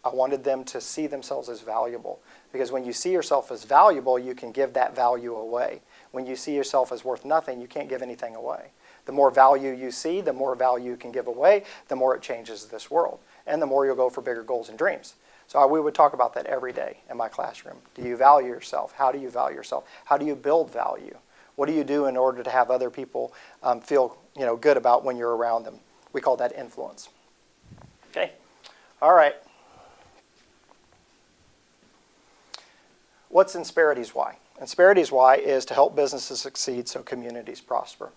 I wanted them to see themselves as valuable. Because when you see yourself as valuable, you can give that value away. When you see yourself as worth nothing, you can't give anything away. The more value you see, the more value you can give away, the more it changes this world. And the more you'll go for bigger goals and dreams. So we would talk about that every day in my classroom. Do you value yourself? How do you value yourself? How do you build value? What do you do in order to have other people feel good about when you're around them? We call that influence. Okay. All right. What's Insperity's why? Insperity's why is to help businesses succeed so communities prosper.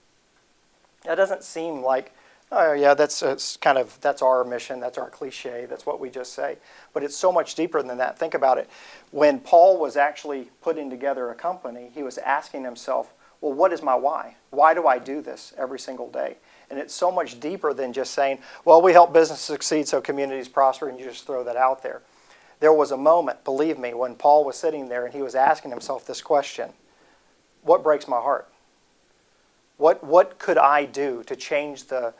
That doesn't seem like, oh yeah, that's our mission, that's our cliche, that's what we just say. But it's so much deeper than that. Think about it. When Paul was actually putting together a company, he was asking himself, well, what is my why? Why do I do this every single day? And it's so much deeper than just saying, well, we help businesses succeed so communities prosper, and you just throw that out there. There was a moment, believe me, when Paul was sitting there and he was asking himself this question: what breaks my heart? What could I do to change the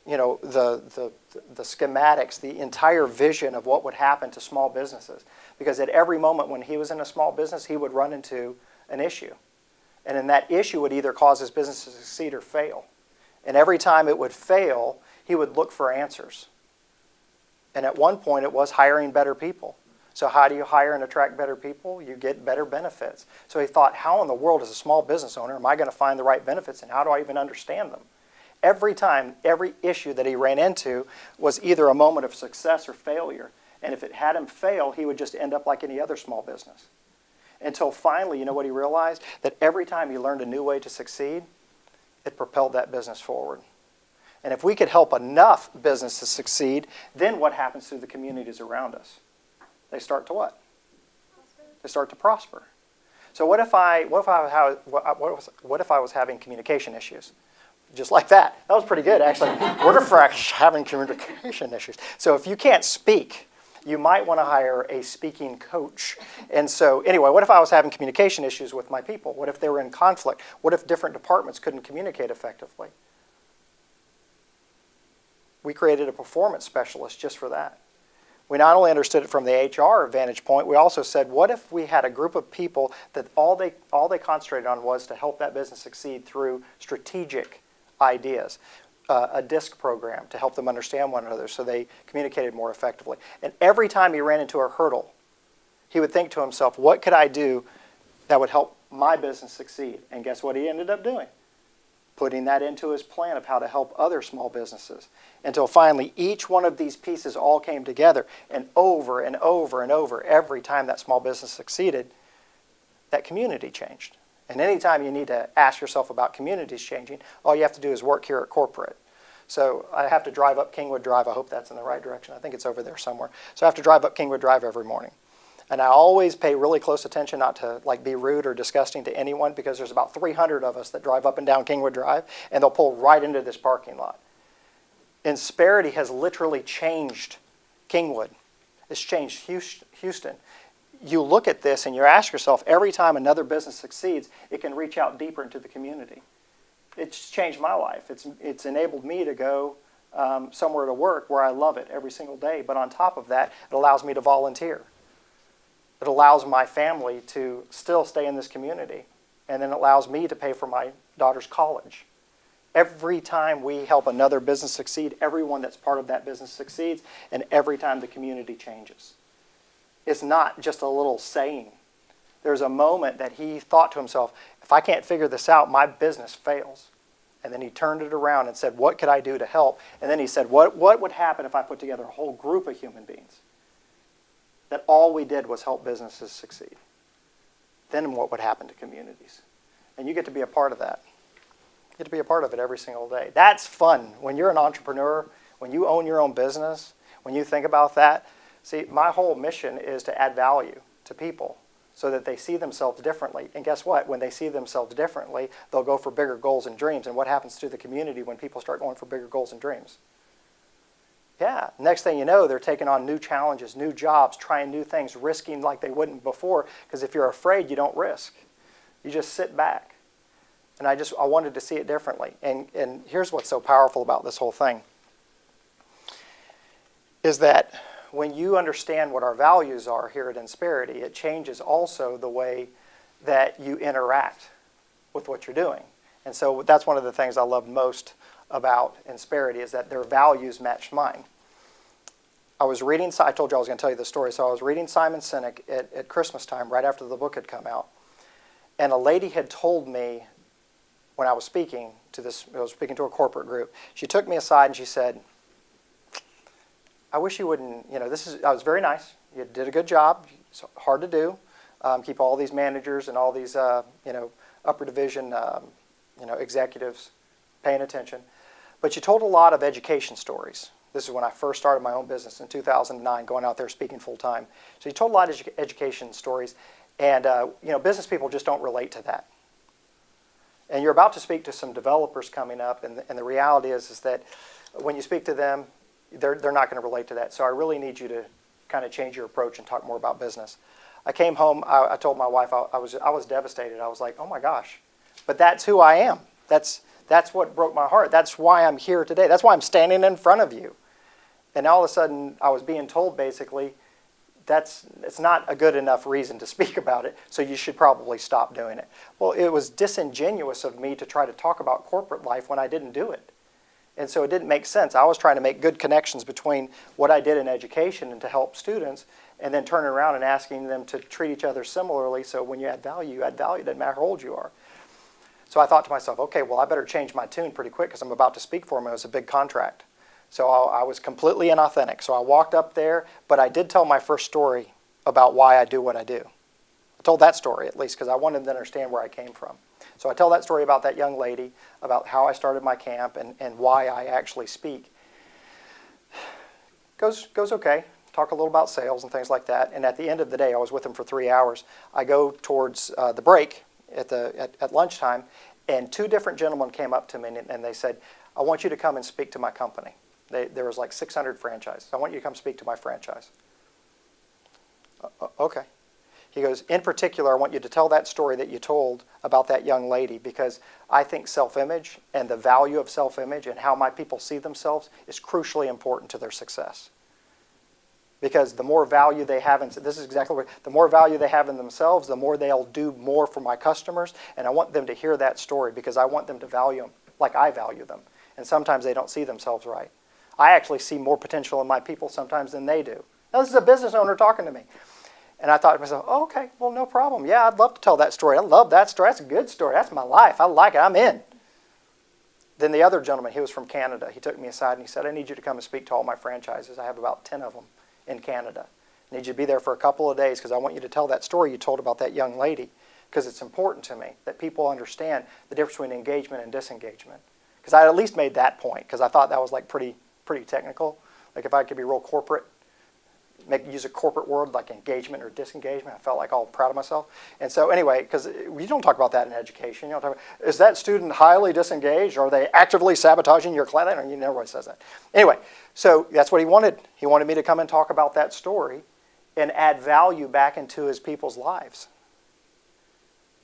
schematics, the entire vision of what would happen to small businesses? Because at every moment when he was in a small business, he would run into an issue. And then that issue would either cause his business to succeed or fail. And every time it would fail, he would look for answers. And at one point it was hiring better people. So how do you hire and attract better people? You get better benefits. So he thought, how in the world, as a small business owner, am I going to find the right benefits, and how do I even understand them? Every time, every issue that he ran into was either a moment of success or failure. And if it had him fail, he would just end up like any other small business. Until finally, you know what he realized? That every time he learned a new way to succeed, it propelled that business forward. And if we could help enough businesses succeed, then what happens to the communities around us? They start to what? They start to prosper. So what if I was having communication issues? Just like that. That was pretty good, actually. What if we're having communication issues? So if you can't speak, you might want to hire a speaking coach. And so anyway, what if I was having communication issues with my people? What if they were in conflict? What if different departments couldn't communicate effectively? We created a performance specialist just for that. We not only understood it from the HR vantage point, we also said, what if we had a group of people that all they concentrated on was to help that business succeed through strategic ideas, a DISC program to help them understand one another so they communicated more effectively. And every time he ran into a hurdle, he would think to himself, what could I do that would help my business succeed? And guess what he ended up doing? Putting that into his plan of how to help other small businesses, until finally each one of these pieces all came together, and over and over and over, every time that small business succeeded, that community changed. And anytime you need to ask yourself about communities changing, all you have to do is work here at corporate. So I have to drive up Kingwood Drive. I hope that's in the right direction. I think it's over there somewhere. So I have to drive up Kingwood Drive every morning. And I always pay really close attention not to be rude or disgusting to anyone, because there's about 300 of us that drive up and down Kingwood Drive, and they'll pull right into this parking lot. Insperity has literally changed Kingwood. It's changed Houston. You look at this and you ask yourself, every time another business succeeds, it can reach out deeper into the community. It's changed my life. It's enabled me to go somewhere to work where I love it every single day. But on top of that, it allows me to volunteer. It allows my family to still stay in this community. And then it allows me to pay for my daughter's college. Every time we help another business succeed, everyone that's part of that business succeeds, and every time the community changes. It's not just a little saying. there's a moment that he thought to himself, if I can't figure this out, my business fails. And then he turned it around and said, what could I do to help? And then he said, what would happen if I put together a whole group of human beings that all we did was help businesses succeed? Then what would happen to communities? And you get to be a part of that. You get to be a part of it every single day. That's fun. When you're an entrepreneur, when you own your own business, when you think about that, see, my whole mission is to add value to people so that they see themselves differently. And guess what? When they see themselves differently, they'll go for bigger goals and dreams. And what happens to the community when people start going for bigger goals and dreams? Yeah, next thing you know, they're taking on new challenges, new jobs, trying new things, risking like they wouldn't before. Because if you're afraid, you don't risk. You just sit back. And I wanted to see it differently. And here's what's so powerful about this whole thing, is that when you understand what our values are here at Insperity, it changes also the way that you interact with what you're doing. And so that's one of the things I love most about Insperity, is that their values matched mine. I told you I was going to tell you the story. So I was reading Simon Sinek at Christmas time, right after the book had come out. And a lady had told me when I was speaking to a corporate group, she took me aside and she said, I wish you wouldn't, I was very nice. You did a good job. It's hard to do. Keep all these managers and all these, upper division, executives paying attention. But you told a lot of education stories. This is when I first started my own business in 2009, going out there speaking full time. So you told a lot of education stories, and business people just don't relate to that. And you're about to speak to some developers coming up, and the reality is that when you speak to them, they're not going to relate to that. So I really need you to kind of change your approach and talk more about business. I came home. I told my wife I was devastated. I was like, oh my gosh, but that's who I am. That's what broke my heart. That's why I'm here today. That's why I'm standing in front of you. And all of a sudden, I was being told basically, it's not a good enough reason to speak about it, so you should probably stop doing it. Well, it was disingenuous of me to try to talk about corporate life when I didn't do it. And so it didn't make sense. I was trying to make good connections between what I did in education and to help students, and then turning around and asking them to treat each other similarly, so when you add value, it doesn't matter how old you are. So I thought to myself, okay, well, I better change my tune pretty quick because I'm about to speak for them. It was a big contract. So I was completely inauthentic. So I walked up there, but I did tell my first story about why I do what I do. I told that story at least because I wanted them to understand where I came from. So I tell that story about that young lady, about how I started my camp and why I actually speak. Goes okay. Talk a little about sales and things like that. And at the end of the day, I was with them for 3 hours. I go towards the break at lunchtime, and 2 different gentlemen came up to me and they said, I want you to come and speak to my company. There was like 600 franchises. I want you to come speak to my franchise. Okay. He goes, in particular, I want you to tell that story that you told about that young lady, because I think self-image and the value of self-image and how my people see themselves is crucially important to their success. Because the more value they have, the more value they have in themselves, the more they'll do more for my customers. And I want them to hear that story because I want them to value them like I value them. And sometimes they don't see themselves right. I actually see more potential in my people sometimes than they do. Now, this is a business owner talking to me. And I thought to myself, oh, okay, well, no problem. Yeah, I'd love to tell that story. I love that story. That's a good story. That's my life. I like it. I'm in. Then the other gentleman, he was from Canada. He took me aside and he said, I need you to come and speak to all my franchises. I have about 10 of them in Canada. I need you to be there for a couple of days because I want you to tell that story you told about that young lady, because it's important to me that people understand the difference between engagement and disengagement. Because I at least made that point because I thought that was like pretty technical. Like if I could be real corporate, use a corporate word like engagement or disengagement, I felt like all proud of myself. And so anyway, because you don't talk about that in education. You don't talk about, is that student highly disengaged? Or are they actively sabotaging your class? Nobody says that. Anyway, so that's what he wanted. He wanted me to come and talk about that story and add value back into his people's lives.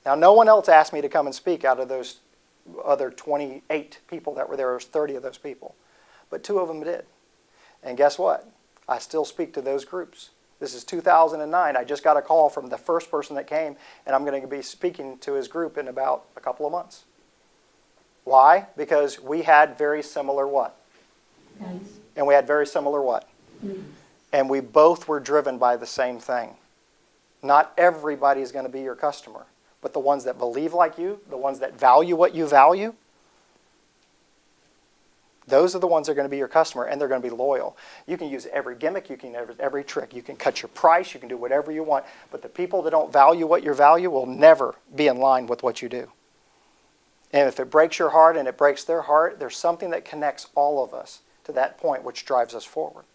Now, no one else asked me to come and speak out of those other 28 people that were there. There was 30 of those people. But 2 of them did. And guess what? I still speak to those groups. This is 2009. I just got a call from the first person that came, and I'm going to be speaking to his group in about a couple of months. Why? Because we had very similar what? Nice. And we had very similar what? Mm. And we both were driven by the same thing. Not everybody is going to be your customer, but the ones that believe like you, the ones that value what you value, those are the ones that are going to be your customer, and they're going to be loyal. You can use every gimmick, you can use every trick, you can cut your price, you can do whatever you want, but the people that don't value what you value will never be in line with what you do. And if it breaks your heart and it breaks their heart, there's something that connects all of us to that point which drives us forward.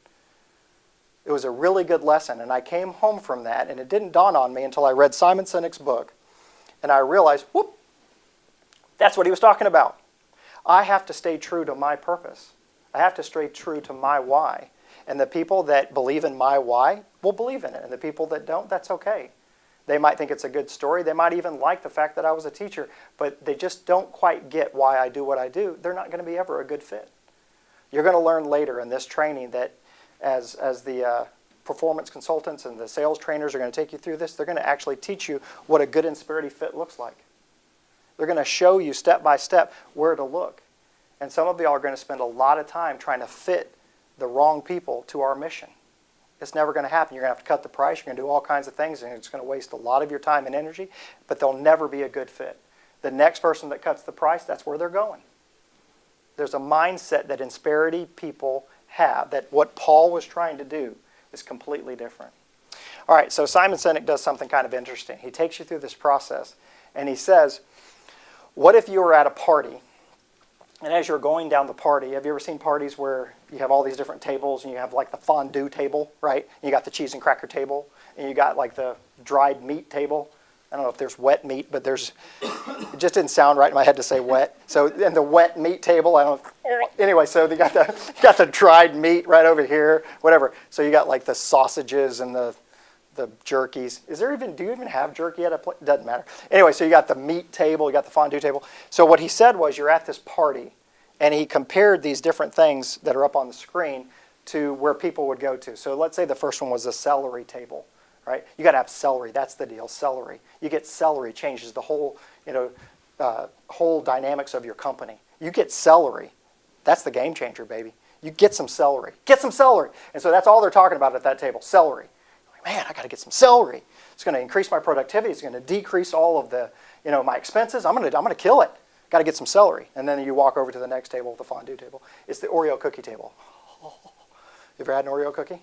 It was a really good lesson, and I came home from that, and it didn't dawn on me until I read Simon Sinek's book, and I realized, whoop, that's what he was talking about. I have to stay true to my purpose. I have to stay true to my why. And the people that believe in my why will believe in it, and the people that don't, that's okay. They might think it's a good story. They might even like the fact that I was a teacher, but they just don't quite get why I do what I do. They're not going to be ever a good fit. You're going to learn later in this training that as the performance consultants and the sales trainers are going to take you through this, they're going to actually teach you what a good Insperity fit looks like. They're going to show you step by step where to look. And some of y'all are going to spend a lot of time trying to fit the wrong people to our mission. It's never going to happen. You're going to have to cut the price. You're going to do all kinds of things, and it's going to waste a lot of your time and energy, but they'll never be a good fit. The next person that cuts the price, that's where they're going. There's a mindset that Insperity people have, that what Paul was trying to do is completely different. All right, so Simon Sinek does something kind of interesting. He takes you through this process, and he says, what if you were at a party, and as you're going down the party, have you ever seen parties where you have all these different tables, and you have like the fondue table, right? And you got the cheese and cracker table, and you got like the dried meat table. I don't know if there's wet meat, but there's, it just didn't sound right in my head to say wet. So, and the wet meat table, I don't, anyway, so you got the dried meat right over here, whatever. So you got like the sausages and the jerkies. Do you even have jerky at a place? Doesn't matter. Anyway, so you got the meat table, you got the fondue table. So what he said was, you're at this party, and he compared these different things that are up on the screen to where people would go to. So let's say the first one was the celery table. Right? You got to have celery. That's the deal. Celery. You get celery, changes the whole, whole dynamics of your company. You get celery. That's the game changer, baby. You get some celery. Get some celery. And so that's all they're talking about at that table. Celery. Like, man, I got to get some celery. It's going to increase my productivity. It's going to decrease all of the, my expenses. I'm going to kill it. Got to get some celery. And then you walk over to the next table, the fondue table. It's the Oreo cookie table. You ever had an Oreo cookie?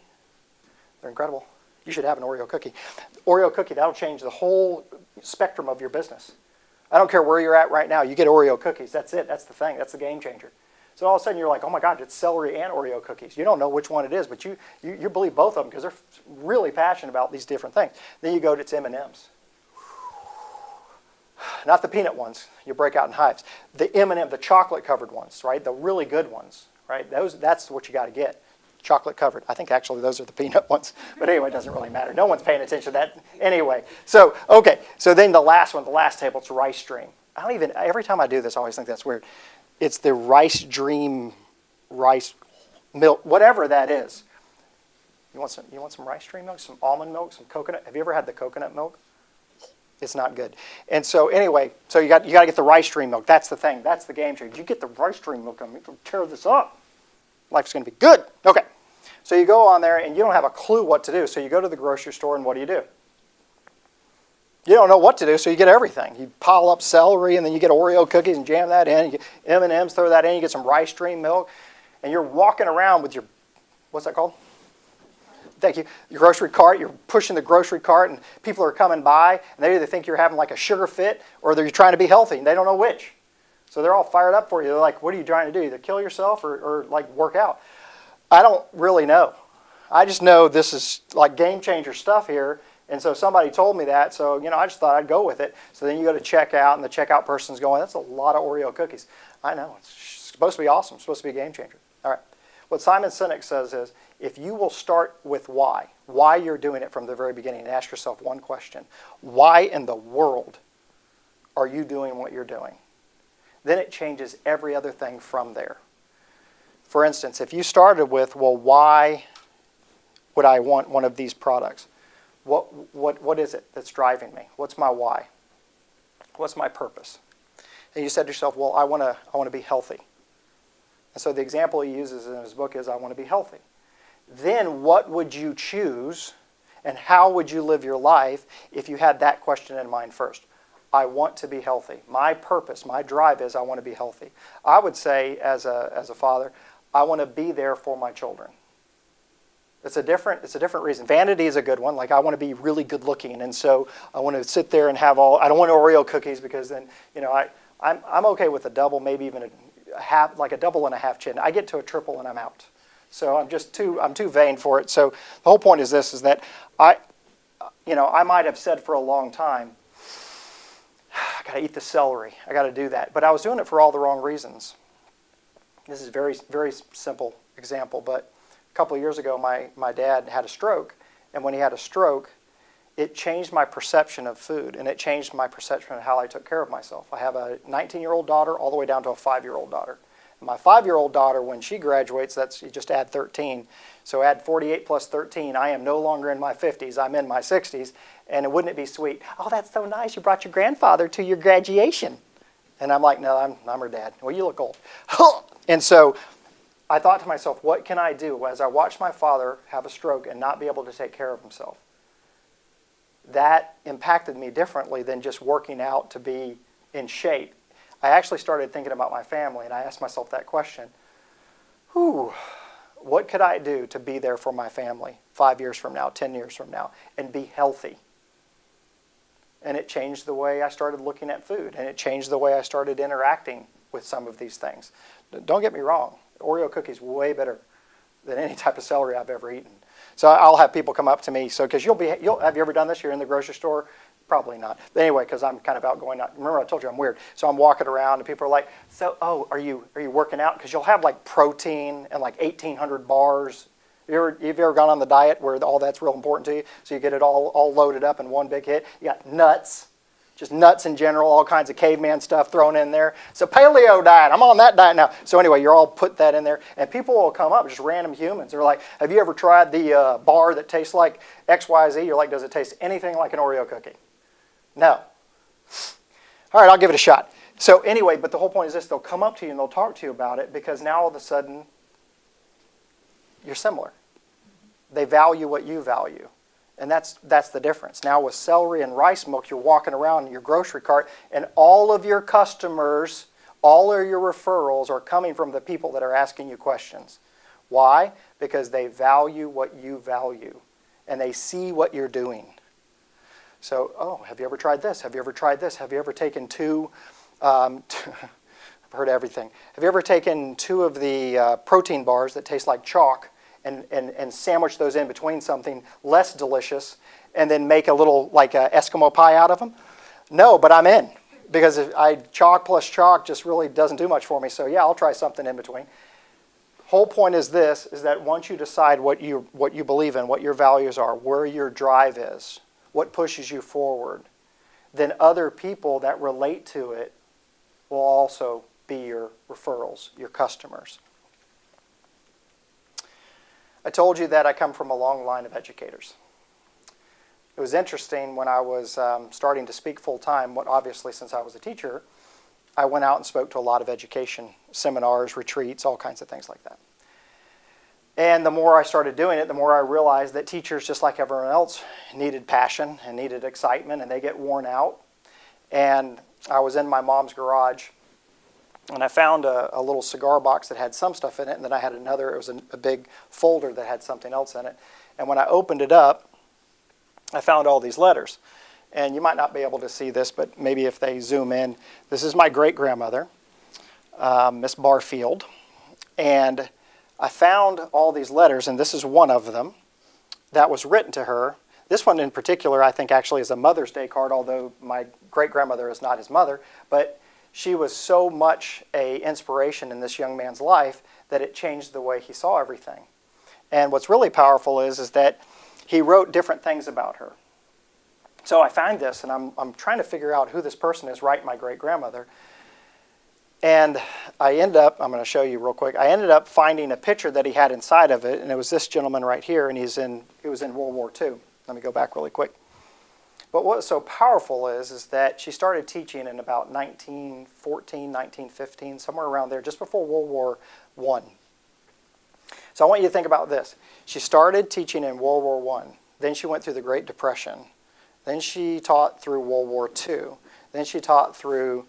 They're incredible. You should have an Oreo cookie. Oreo cookie, that'll change the whole spectrum of your business. I don't care where you're at right now. You get Oreo cookies. That's it. That's the thing. That's the game changer. So all of a sudden you're like, oh my God, it's celery and Oreo cookies. You don't know which one it is, but you believe both of them because they're really passionate about these different things. Then you go to it's M&Ms. Not the peanut ones. You break out in hives. The M&M, the chocolate-covered ones, right? The really good ones, right? That's what you got to get. Chocolate covered. I think actually those are the peanut ones. But anyway, it doesn't really matter. No one's paying attention to that anyway. So, okay. So then the last one, the last table, it's Rice Dream. Every time I do this, I always think that's weird. It's the Rice Dream, rice milk, whatever that is. You want some Rice Dream milk, some almond milk, some coconut? Have you ever had the coconut milk? It's not good. And so anyway, so you got to get the Rice Dream milk. That's the thing. That's the game changer. You get the Rice Dream milk, you can tear this up. Life's going to be good. Okay. So you go on there and you don't have a clue what to do. So you go to the grocery store and what do? You don't know what to do, so you get everything. You pile up celery and then you get Oreo cookies and jam that in. You get M&Ms, throw that in. You get some Rice Dream milk. And you're walking around with your, what's that called? Thank you. Your grocery cart. You're pushing the grocery cart and people are coming by and they either think you're having like a sugar fit or you're trying to be healthy and they don't know which. So they're all fired up for you. They're like, what are you trying to do? Either kill yourself or like work out. I don't really know. I just know this is like game changer stuff here. And so somebody told me that. So, I just thought I'd go with it. So then you go to checkout and the checkout person's going, that's a lot of Oreo cookies. I know. It's supposed to be awesome. It's supposed to be a game changer. All right. What Simon Sinek says is, if you will start with why you're doing it from the very beginning and ask yourself one question, why in the world are you doing what you're doing? Then it changes every other thing from there. For instance, if you started with, well, why would I want one of these products? What is it that's driving me? What's my why? What's my purpose? And you said to yourself, well, I want to be healthy. And so the example he uses in his book is, I want to be healthy. Then what would you choose And how would you live your life if you had that question in mind first? I want to be healthy. My purpose, my drive is I want to be healthy. I would say as a father, I want to be there for my children. It's a different reason. Vanity is a good one. Like I want to be really good looking, and so I want to sit there and have I don't want Oreo cookies because then I'm okay with a double, maybe even a half, like a double and a half chin. I get to a triple and I'm out. So I'm too vain for it. So the whole point is this: is that I might have said for a long time, I got to eat the celery. I got to do that, but I was doing it for all the wrong reasons. This is a very, very simple example, but a couple of years ago, my dad had a stroke, and when he had a stroke, it changed my perception of food, and it changed my perception of how I took care of myself. I have a 19-year-old daughter all the way down to a 5-year-old daughter. And my 5-year-old daughter, when she graduates, you just add 13. So add 48 plus 13. I am no longer in my 50s. I'm in my 60s. And wouldn't it be sweet? Oh, that's so nice. You brought your grandfather to your graduation. And I'm like, no, I'm her dad. Well, you look old. And so I thought to myself, what can I do as I watched my father have a stroke and not be able to take care of himself? That impacted me differently than just working out to be in shape. I actually started thinking about my family, and I asked myself that question. What could I do to be there for my family 5 years from now, 10 years from now, and be healthy? And it changed the way I started looking at food, and it changed the way I started interacting with some of these things. Don't get me wrong. Oreo cookies way better than any type of celery I've ever eaten. So I'll have people come up to me. So because have you ever done this? You're in the grocery store? Probably not. But anyway, because I'm kind of outgoing. Remember I told you I'm weird. So I'm walking around and people are like, are you working out? Because you'll have like protein and like 1,800 bars. Have you ever gone on the diet where all that's real important to you? So you get it all loaded up in one big hit. You got nuts. Just nuts in general, all kinds of caveman stuff thrown in there. So paleo diet, I'm on that diet now. So anyway, you're all put that in there. And people will come up, just random humans. They're like, have you ever tried the bar that tastes like XYZ? You're like, does it taste anything like an Oreo cookie? No. All right, I'll give it a shot. So anyway, but the whole point is this. They'll come up to you and they'll talk to you about it because now all of a sudden, you're similar. They value what you value. And that's the difference. Now with celery and rice milk, you're walking around in your grocery cart, and all of your customers, all of your referrals are coming from the people that are asking you questions. Why? Because they value what you value, and they see what you're doing. So, have you ever tried this? Have you ever tried this? Have you ever taken I've heard everything. Have you ever taken 2 of the protein bars that taste like chalk and sandwich those in between something less delicious and then make a little like a Eskimo pie out of them? No, but I'm in. Because chalk plus chalk just really doesn't do much for me. So yeah, I'll try something in between. Whole point is this, is that once you decide what you believe in, what your values are, where your drive is, what pushes you forward, then other people that relate to it will also be your referrals, your customers. I told you that I come from a long line of educators. It was interesting when I was starting to speak full-time, obviously since I was a teacher, I went out and spoke to a lot of education seminars, retreats, all kinds of things like that. And the more I started doing it, the more I realized that teachers, just like everyone else, needed passion and needed excitement, and they get worn out. And I was in my mom's garage, and I found a little cigar box that had some stuff in it, and then I had another, it was a big folder that had something else in it. And when I opened it up, I found all these letters. And you might not be able to see this, but maybe if they zoom in, this is my great-grandmother, Miss Barfield. And I found all these letters, and this is one of them that was written to her. This one in particular, I think, actually is a Mother's Day card, although my great-grandmother is not his mother. But she was so much an inspiration in this young man's life that it changed the way he saw everything. And what's really powerful is that he wrote different things about her. So I find this, and I'm trying to figure out who this person is writing my great-grandmother. And I end up, I'm going to show you real quick, I ended up finding a picture that he had inside of it, and it was this gentleman right here, and he was in World War II. Let me go back really quick. But what was so powerful is that she started teaching in about 1914, 1915, somewhere around there, just before World War I. So I want you to think about this. She started teaching in World War I. Then she went through the Great Depression. Then she taught through World War II. Then she taught through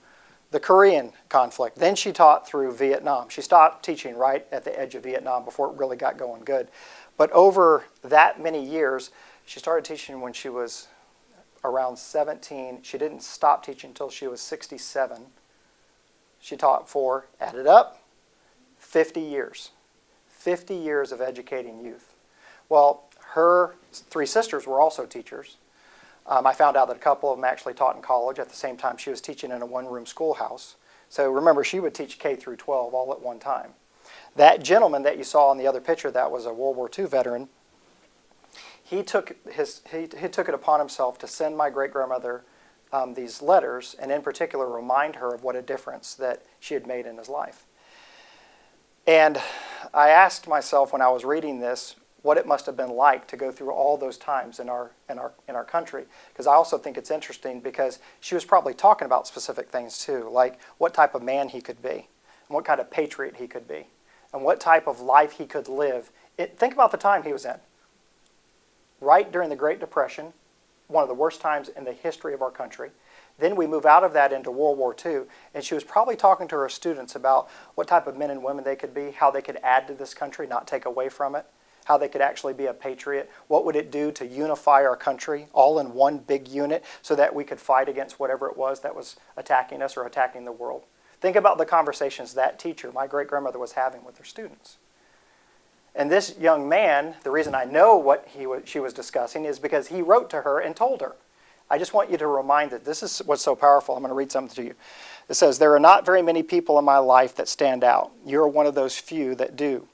the Korean conflict. Then she taught through Vietnam. She stopped teaching right at the edge of Vietnam before it really got going good. But over that many years, she started teaching when she was around 17. She didn't stop teaching until she was 67. She taught for, add it up, 50 years. 50 years of educating youth. Well, her 3 sisters were also teachers. I found out that a couple of them actually taught in college at the same time she was teaching in a one-room schoolhouse. So remember, she would teach K through 12 all at one time. That gentleman that you saw in the other picture that was a World War II veteran, he took it upon himself to send my great-grandmother these letters, and in particular remind her of what a difference that she had made in his life. And I asked myself when I was reading this what it must have been like to go through all those times in our country, because I also think it's interesting because she was probably talking about specific things too, like what type of man he could be, and what kind of patriot he could be, and what type of life he could live. Think about the time he was in. Right during the Great Depression, one of the worst times in the history of our country. Then we move out of that into World War II, and she was probably talking to her students about what type of men and women they could be, how they could add to this country, not take away from it, how they could actually be a patriot, what would it do to unify our country all in one big unit so that we could fight against whatever it was that was attacking us or attacking the world. Think about the conversations that teacher, my great-grandmother, was having with her students. And this young man, the reason I know what she was discussing is because he wrote to her and told her. I just want you to remind that this is what's so powerful. I'm going to read something to you. It says, "There are not very many people in my life that stand out. You're one of those few that do.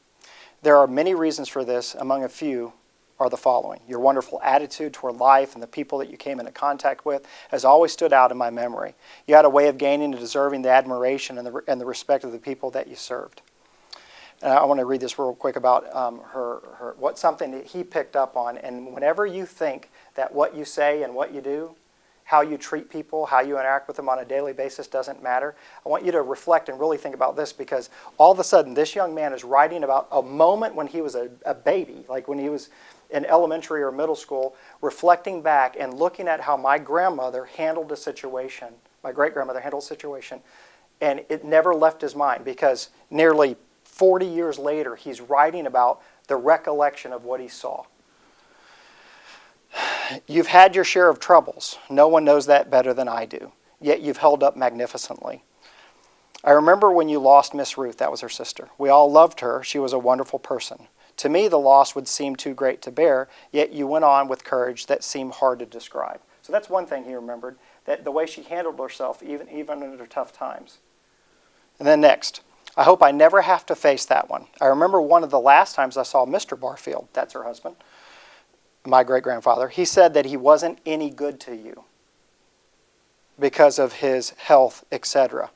There are many reasons for this. Among a few are the following. Your wonderful attitude toward life and the people that you came into contact with has always stood out in my memory. You had a way of gaining and deserving the admiration and the respect of the people that you served." And I want to read this real quick about what's something that he picked up on. And whenever you think that what you say and what you do, how you treat people, how you interact with them on a daily basis doesn't matter, I want you to reflect and really think about this, because all of a sudden this young man is writing about a moment when he was a baby, like when he was in elementary or middle school, reflecting back and looking at how my grandmother handled a situation, my great-grandmother handled a situation, and it never left his mind, because nearly 40 years later, he's writing about the recollection of what he saw. You've had your share of troubles. No one knows that better than I do. Yet you've held up magnificently. I remember when you lost Miss Ruth, that was her sister. We all loved her. She was a wonderful person. To me, the loss would seem too great to bear, yet you went on with courage that seemed hard to describe. So that's one thing he remembered, that the way she handled herself, even under tough times. And then next, I hope I never have to face that one. I remember one of the last times I saw Mr. Barfield, that's her husband, my great-grandfather. He said that he wasn't any good to you because of his health, etc.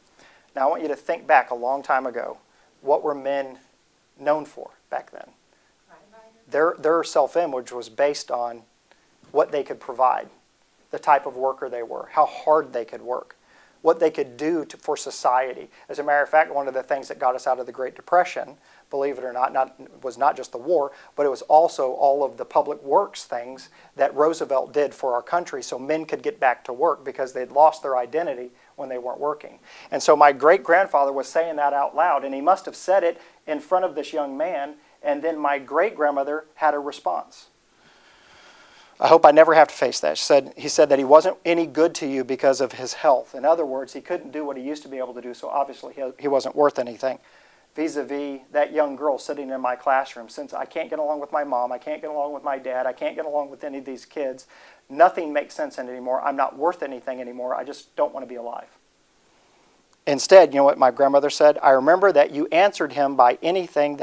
Now I want you to think back a long time ago. What were men known for back then? Their self-image was based on what they could provide, the type of worker they were, how hard they could work, what they could do for society. As a matter of fact, one of the things that got us out of the Great Depression, believe it or not, was not just the war, but it was also all of the public works things that Roosevelt did for our country so men could get back to work, because they'd lost their identity when they weren't working. And so my great-grandfather was saying that out loud, and he must have said it in front of this young man, and then my great-grandmother had a response. I hope I never have to face that. He said that he wasn't any good to you because of his health. In other words, he couldn't do what he used to be able to do, so obviously he wasn't worth anything. Vis-a-vis that young girl sitting in my classroom, since I can't get along with my mom, I can't get along with my dad, I can't get along with any of these kids, nothing makes sense anymore, I'm not worth anything anymore, I just don't want to be alive. Instead, you know what my grandmother said? I remember that you answered him by saying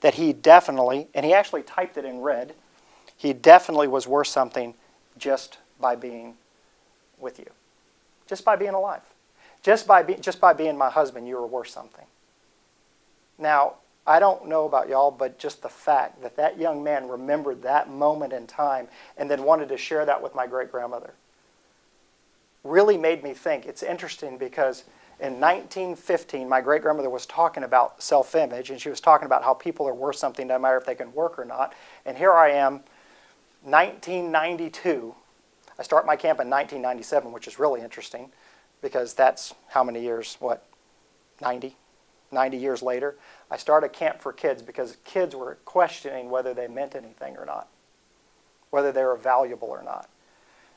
that he definitely, and he actually typed it in red, he definitely was worth something just by being with you. Just by being alive. Just by being my husband, you were worth something. Now, I don't know about y'all, but just the fact that that young man remembered that moment in time and then wanted to share that with my great-grandmother really made me think. It's interesting because In 1915, my great-grandmother was talking about self-image, and she was talking about how people are worth something no matter if they can work or not. And here I am, 1992. I start my camp in 1997, which is really interesting because that's how many years, 90 years later. I started a camp for kids because kids were questioning whether they meant anything or not, whether they were valuable or not.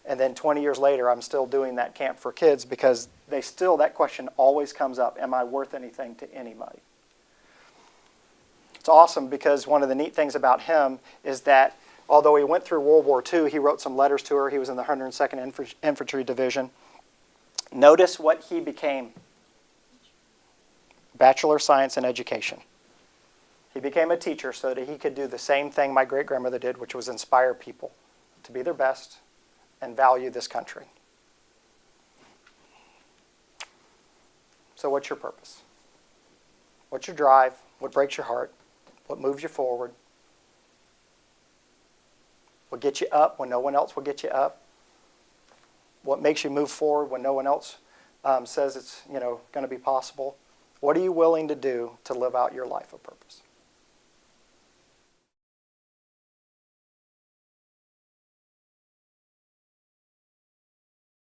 And then 20 years later, I'm still doing that camp for kids because that question always comes up, am I worth anything to anybody? It's awesome because one of the neat things about him is that although he went through World War II, he wrote some letters to her. He was in the 102nd Infantry Division. Notice what he became. Bachelor of Science in Education. He became a teacher so that he could do the same thing my great-grandmother did, which was inspire people to be their best and value this country. So what's your purpose? What's your drive? What breaks your heart? What moves you forward? What gets you up when no one else will get you up? What makes you move forward when no one else says it's going to be possible? What are you willing to do to live out your life of purpose?